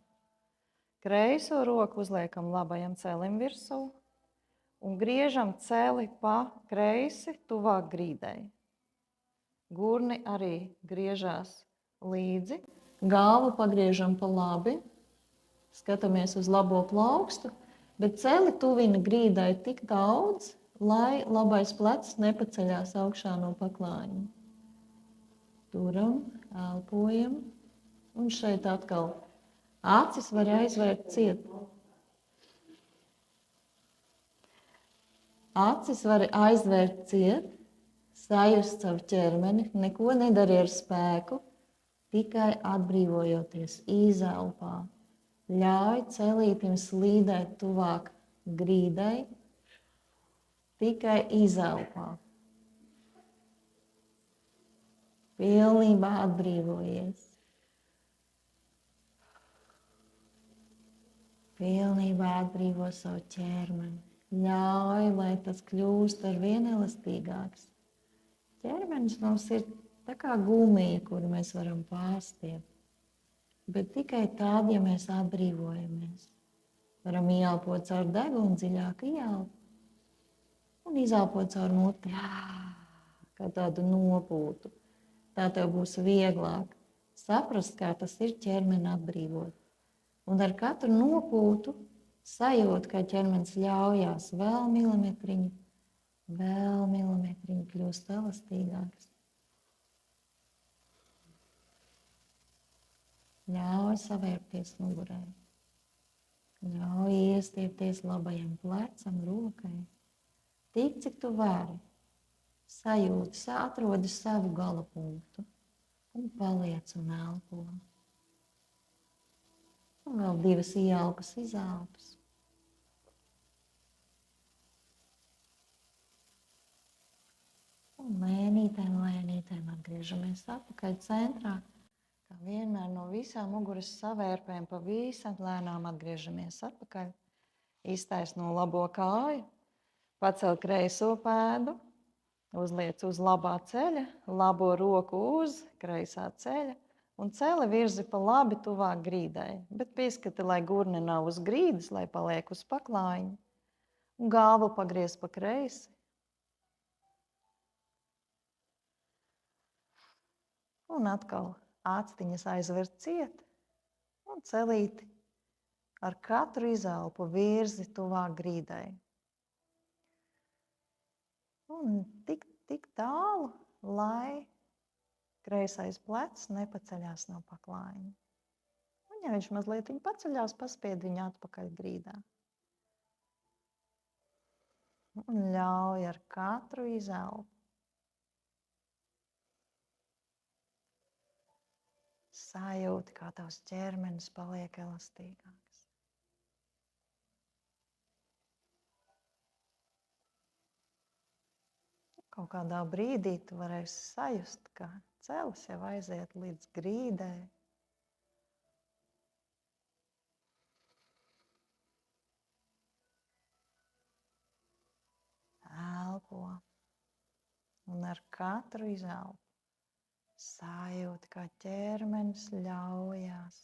Kreiso roku uzliekam labajam celim virsū un griežam celi pa kreisi tuvāk grīdai. Gurni arī griežās līdzi. Galvu pagriežam pa labi, skatāmies uz labo plaukstu, bet celi tuvina grīdai tik daudz, lai labais plecs nepaceļās augšā no paklājiņa. Turam, elpojam, un šeit atkal acis var aizvērt ciet. Acis var aizvērt ciet, sajust savu ķermeni, neko nedari ar spēku, tikai atbrīvojoties, izelpā. Ļauj celītim slīdēt tuvāk grīdai, tikai izelpā. Pilnībā atbrīvojies. Pilnībā atbrīvo savu ķermeni. Ļauj, lai tas kļūst ar vien elastīgāks. Ķermenis mums ir tā kā gumija, kuru mēs varam pārstiept. Bet tikai tad, ja mēs atbrīvojamies. Varam ieelpot caur degunu, dziļāk ieelpu un izelpot caur muti, kā tādu nopūtu. Tā tev būs vieglāk saprast, kā tas ir ķermeni atbrīvot. Un ar katru nopūtu sajūt, kā ķermenis ļaujās vēl milimetriņu kļūst elastīgāks. Ļauj savērties mugurē. Ļauj iestiepties labajam plecam, rokai. Tik, cik tu vari. Sajūti, atrodi savu gala punktu un paliec un elpo. Un vēl 2 ieelpas, izelpas. Un lēnītēm atgriežamies atpakaļ centrā. Kā vienmēr no visām muguras savērpēm pavisam lēnām atgriežamies atpakaļ. Iztaisno labo kāju, pacel kreiso pēdu, uzliec uz labā ceļa, labo roku uz kreisā ceļa un celi virzi pa labi tuvāk grīdai. Bet pieskati, lai gurne nav uz grīdas, lai paliek uz paklājiņa. Un galvu pagriez pa kreisi. Un atkal āctiņas aizver ciet un celīti ar katru izelpu virzi tuvāk grīdai. Un tik tālu, lai kreisais plecs nepaceļās no paklājiņa. Un ja viņš mazliet paceļās, paspied viņu atpakaļ grīdā. Un ļauj ar katru izelpu sajūti, kā tavs ķermenis paliek elastīgāks. Kaut kādā brīdī tu varēsi sajust, ka celis jau aiziet līdz grīdai. Elpo. Un ar katru izelpu sajūti, kā ķermenis ļaujās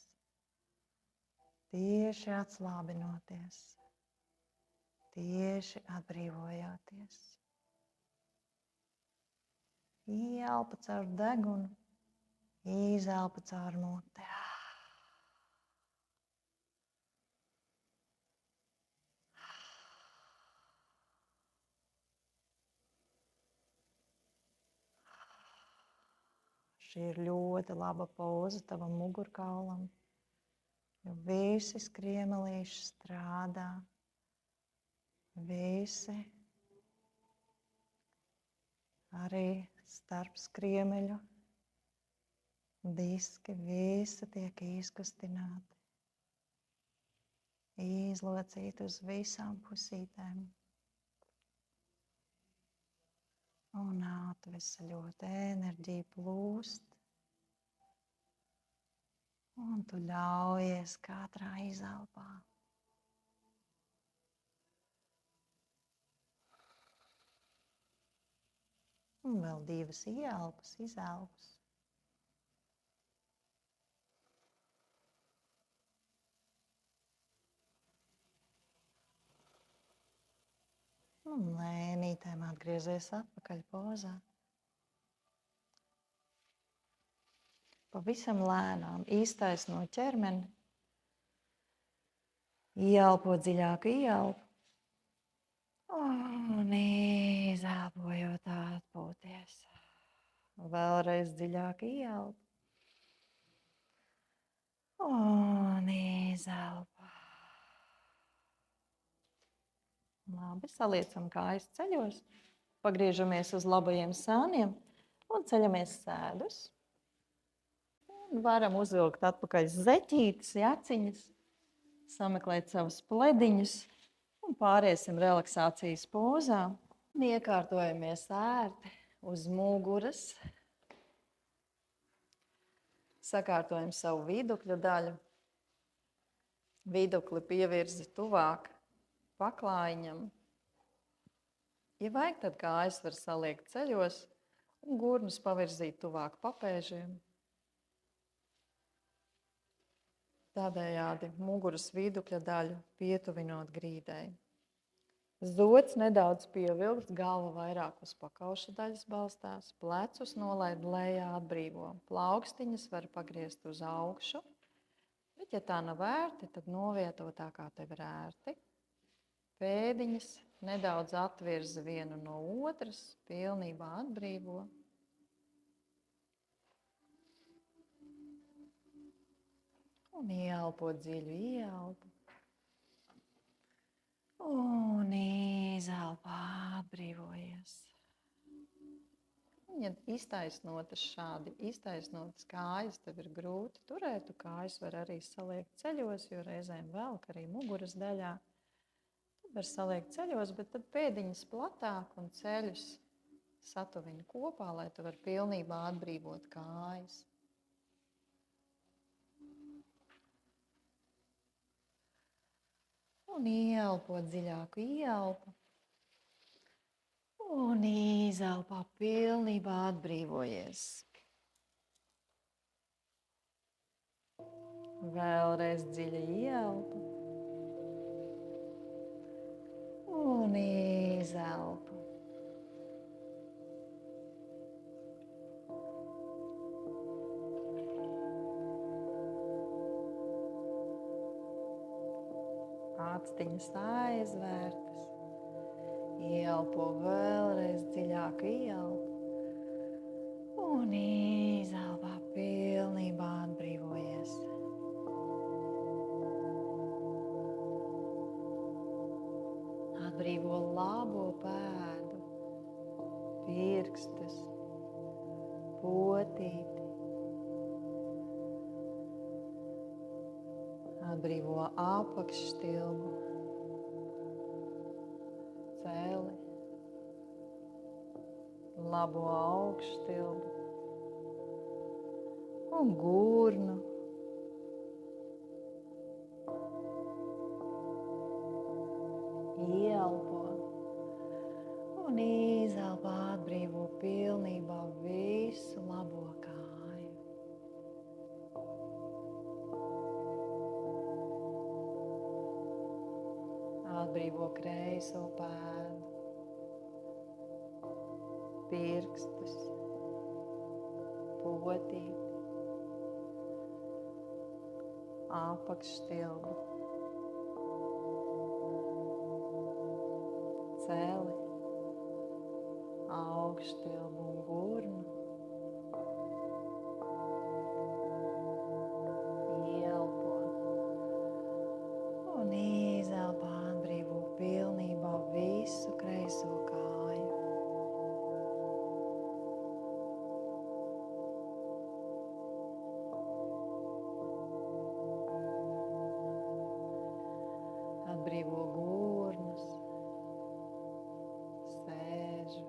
tieši atslābinoties, tieši atbrīvojoties. Ieelpa caur degunu, izelpa caur muti. Šī ir ļoti laba poza tavam mugurkaulam, jo visi skriemelīši strādā, visi arī starp skriemeļu diski, visi tiek izkustināti, izlocīti uz visām pusītēm. Un atvesaļot, enerģija plūst. Un tu ļaujies katrā izelpā. Un vēl 2 ieelpas, izelpas. Un lēnītēm atgriezies atpakaļ pozā. Pavisam lēnām iztaisno ķermeni. Ieelpo dziļāku ieelpu. Un izelpojot atpūties. Vēlreiz dziļāk ieelpu. Un izelpa. Labi, saliecam kājas ceļos. Pagriežamies uz labajiem sāniem un ceļamies sēdus. Un varam uzvilkt atpakaļ zeķītes, jaciņas, sameklēt savus plediņus un pāriesim relaksācijas pozā. Un iekārtojamies ērti uz muguras. Sakārtojam savu vidukļa daļu. Vidukli pievirzi tuvāk paklājiņam. Ja vajag, tad kājas var saliekt ceļos un gurnus pavirzīt tuvāk papēžiem. Tādējādi muguras vidukļa daļu pietuvinot grīdai. Zods nedaudz pievilkts, galva vairāk uz pakauša daļas balstās, plecus nolaid lejā atbrīvo. Plaukstiņas var pagriezt uz augšu, bet ja tā nav ērti, tad novieto tā, kā tev ir ērti. Pēdiņas nedaudz atvirza vienu no otras, pilnībā atbrīvo. Un ieelpo dziļu ieelpu. Un izelpā atbrīvojies. Ja iztaisnotas šādi, iztaisnotas kājas tev ir grūti turēt, tu kājas var arī saliekt ceļos, jo reizēm velk arī muguras daļā. Tad var saliekt ceļos, bet tad pēdiņas platāk un ceļus satuvini kopā, lai tu var pilnībā atbrīvot kājas. Un ieelpo dziļāku ieelpu. Un izelpā pilnībā atbrīvojies. Vēlreiz dziļa ieelpa. Un izelpa. Actiņas aizvērtas. Ieelpo vēlreiz dziļāk ieelpu. Un izelpā pilnībā atbrīvojies. Atbrīvo labo pēdu, pirkstus, potīti. Atbrīvo apakšstilbu, celi, labo augšstilbu un gurnu. Ieelpo un izelpā atbrīvo pilnībā visu labo kāju. Atbrīvo kreiso pēdu, pirkstus, potīti, apakšstilbu, celi, augšstilbu un gurnu. Ieelpo un izelpā atbrīvo pilnībā visu kreiso kāju. Atbrīvo gurnus, sēžu,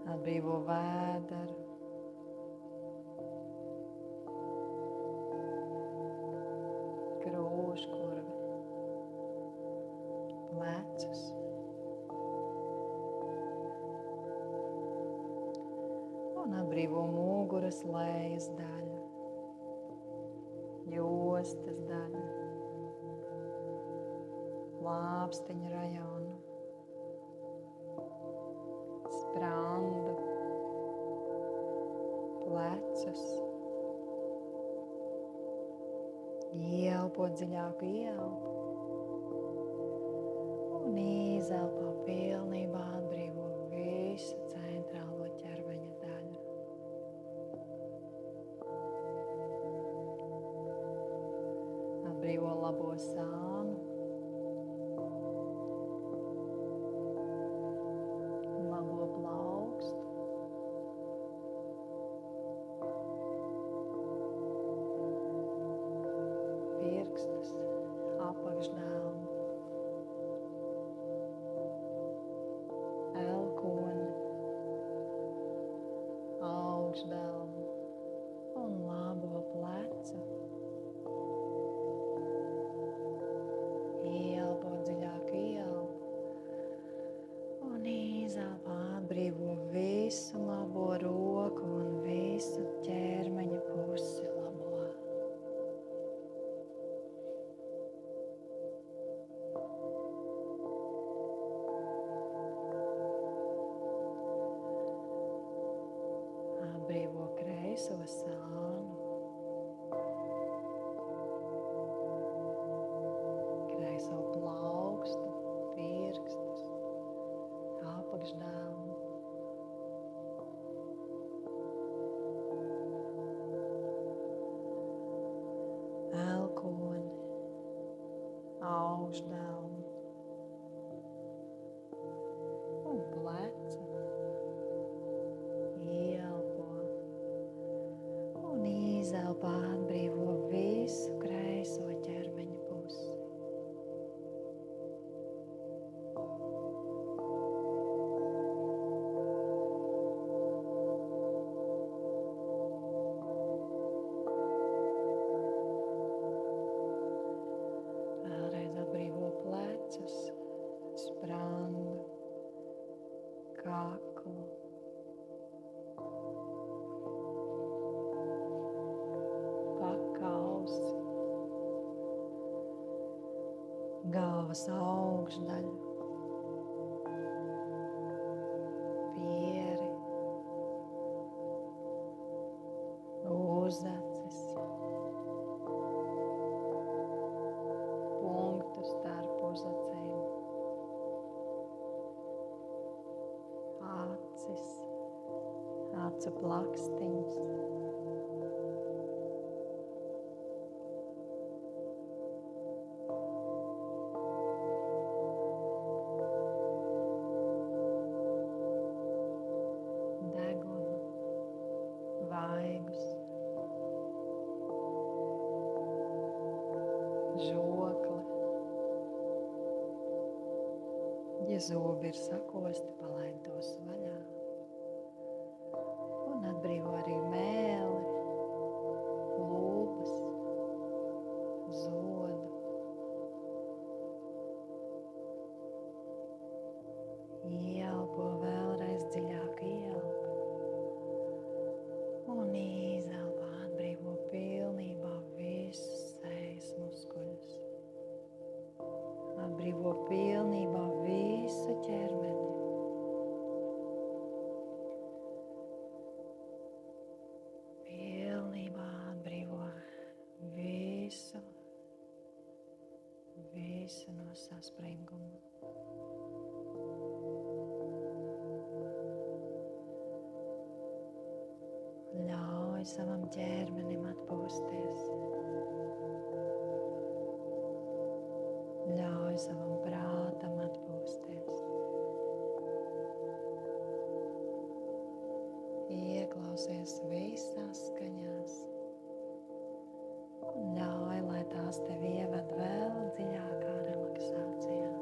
Atbrīvo vēderu. Krūškurvi. Plecus. Un atbrīvo muguras lejas daļu. Jostas daļu. Lāpstiņu rajonu. Sprandu. Plecus. Ieelpo dziļāku ieelpu. Un izelpo pilnībā atbrīvo visu centrālo ķermeņa daļu. Atbrīvo labo sānu. Labo plaukstu. Pirkstus, apakšdelnu, elkoni, augšdelnu un labo plecu. Ieelpo dziļāk ieelpu un izelpo atbrīvo visu labo roku un visu ķermeņa pusi labo. Atbrīvo kreiso sānu, kreiso plaukstu, pirkstus, apakšdelnu. Elkoni, augšdelnu un plecu. Ieelpo un izelpo atbrīvo visu kreiso ķermeņa pusi. Vēlreiz atbrīvo plecus, sprandu, kaklu. Pakausi, galvas augšdaļu, pieri, uzacis, punktu starp uzacīm, acis, acu plakstiņas. Vaigus, žokli. Ja zobi ir sakosti, palaid tos vaļā. Un atbrīvo arī mēli, lūpas, zodu. Ieelpo vēlreiz dziļāk ieelpo. Un izelpo atbrīvo pilnībā visus sejas muskuļus. Atbrīvo pilnībā visu ķermeni. Pilnībā atbrīvo visu no saspringuma. Ļauj savam ķermenim atpūsties. Ļauj savam prātam atpūsties. Ieklausies visās skaņās un ļauj, lai tās tevi ieved vēl dziļākā relaksācijā.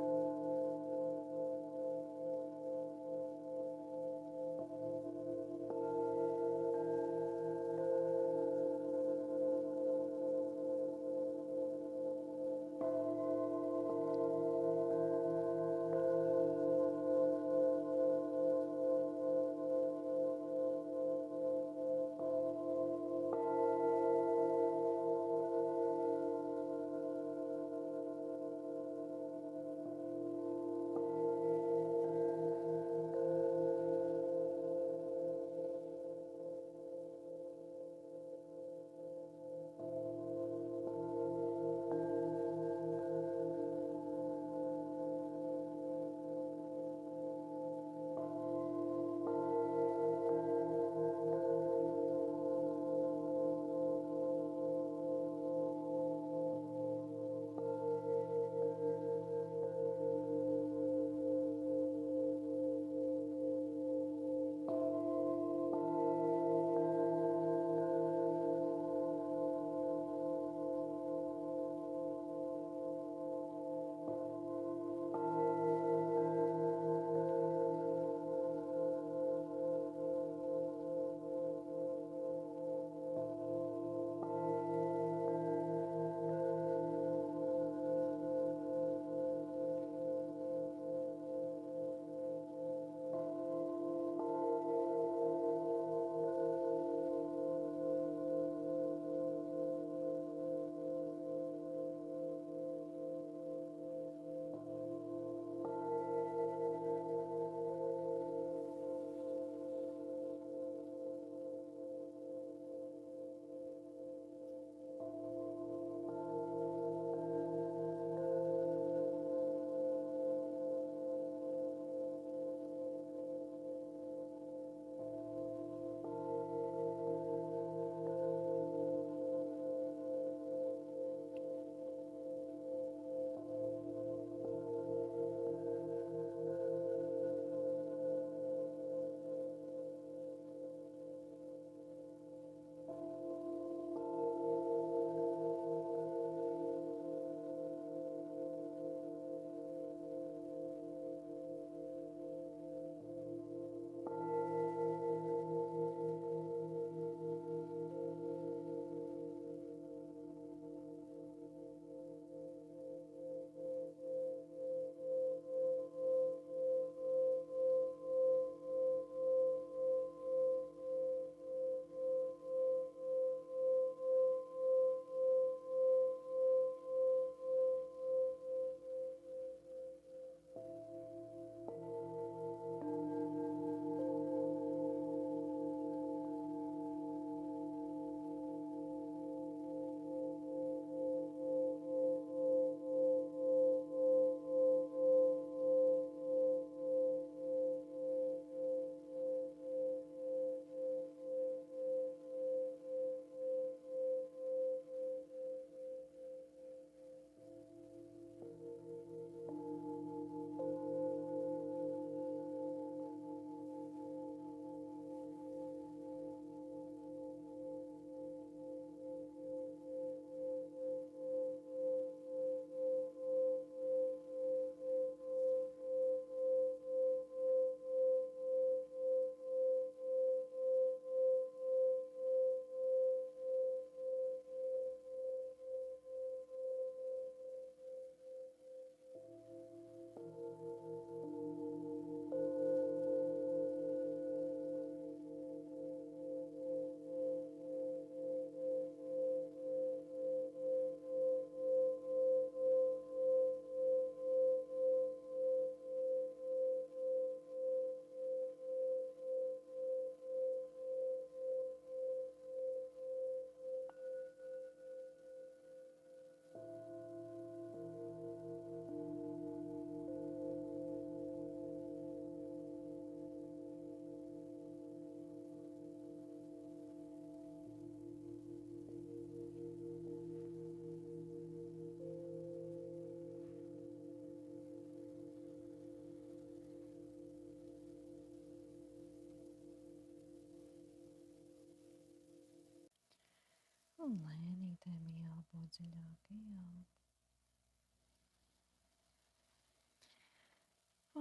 Un lēnītēm ieelpo dziļāk, ieelpo.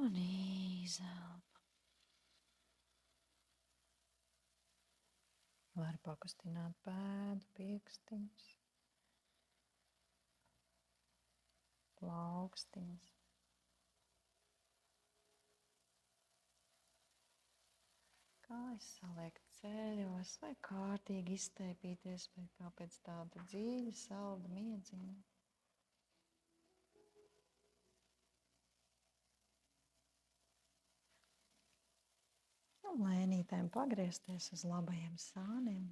Un izelpa. Var pakustināt pēdu, pirkstiņus, plaukstiņus. Kājas saliekt ceļos vai kārtīgi izsteipīties vai kā pēc tāda dziļa, salda miedziņa. Un lēnītēm pagriezties uz labajiem sāniem.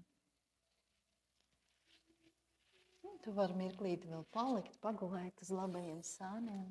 Un tu vari mirklīti vēl palikt, pagulēt uz labajiem sāniem.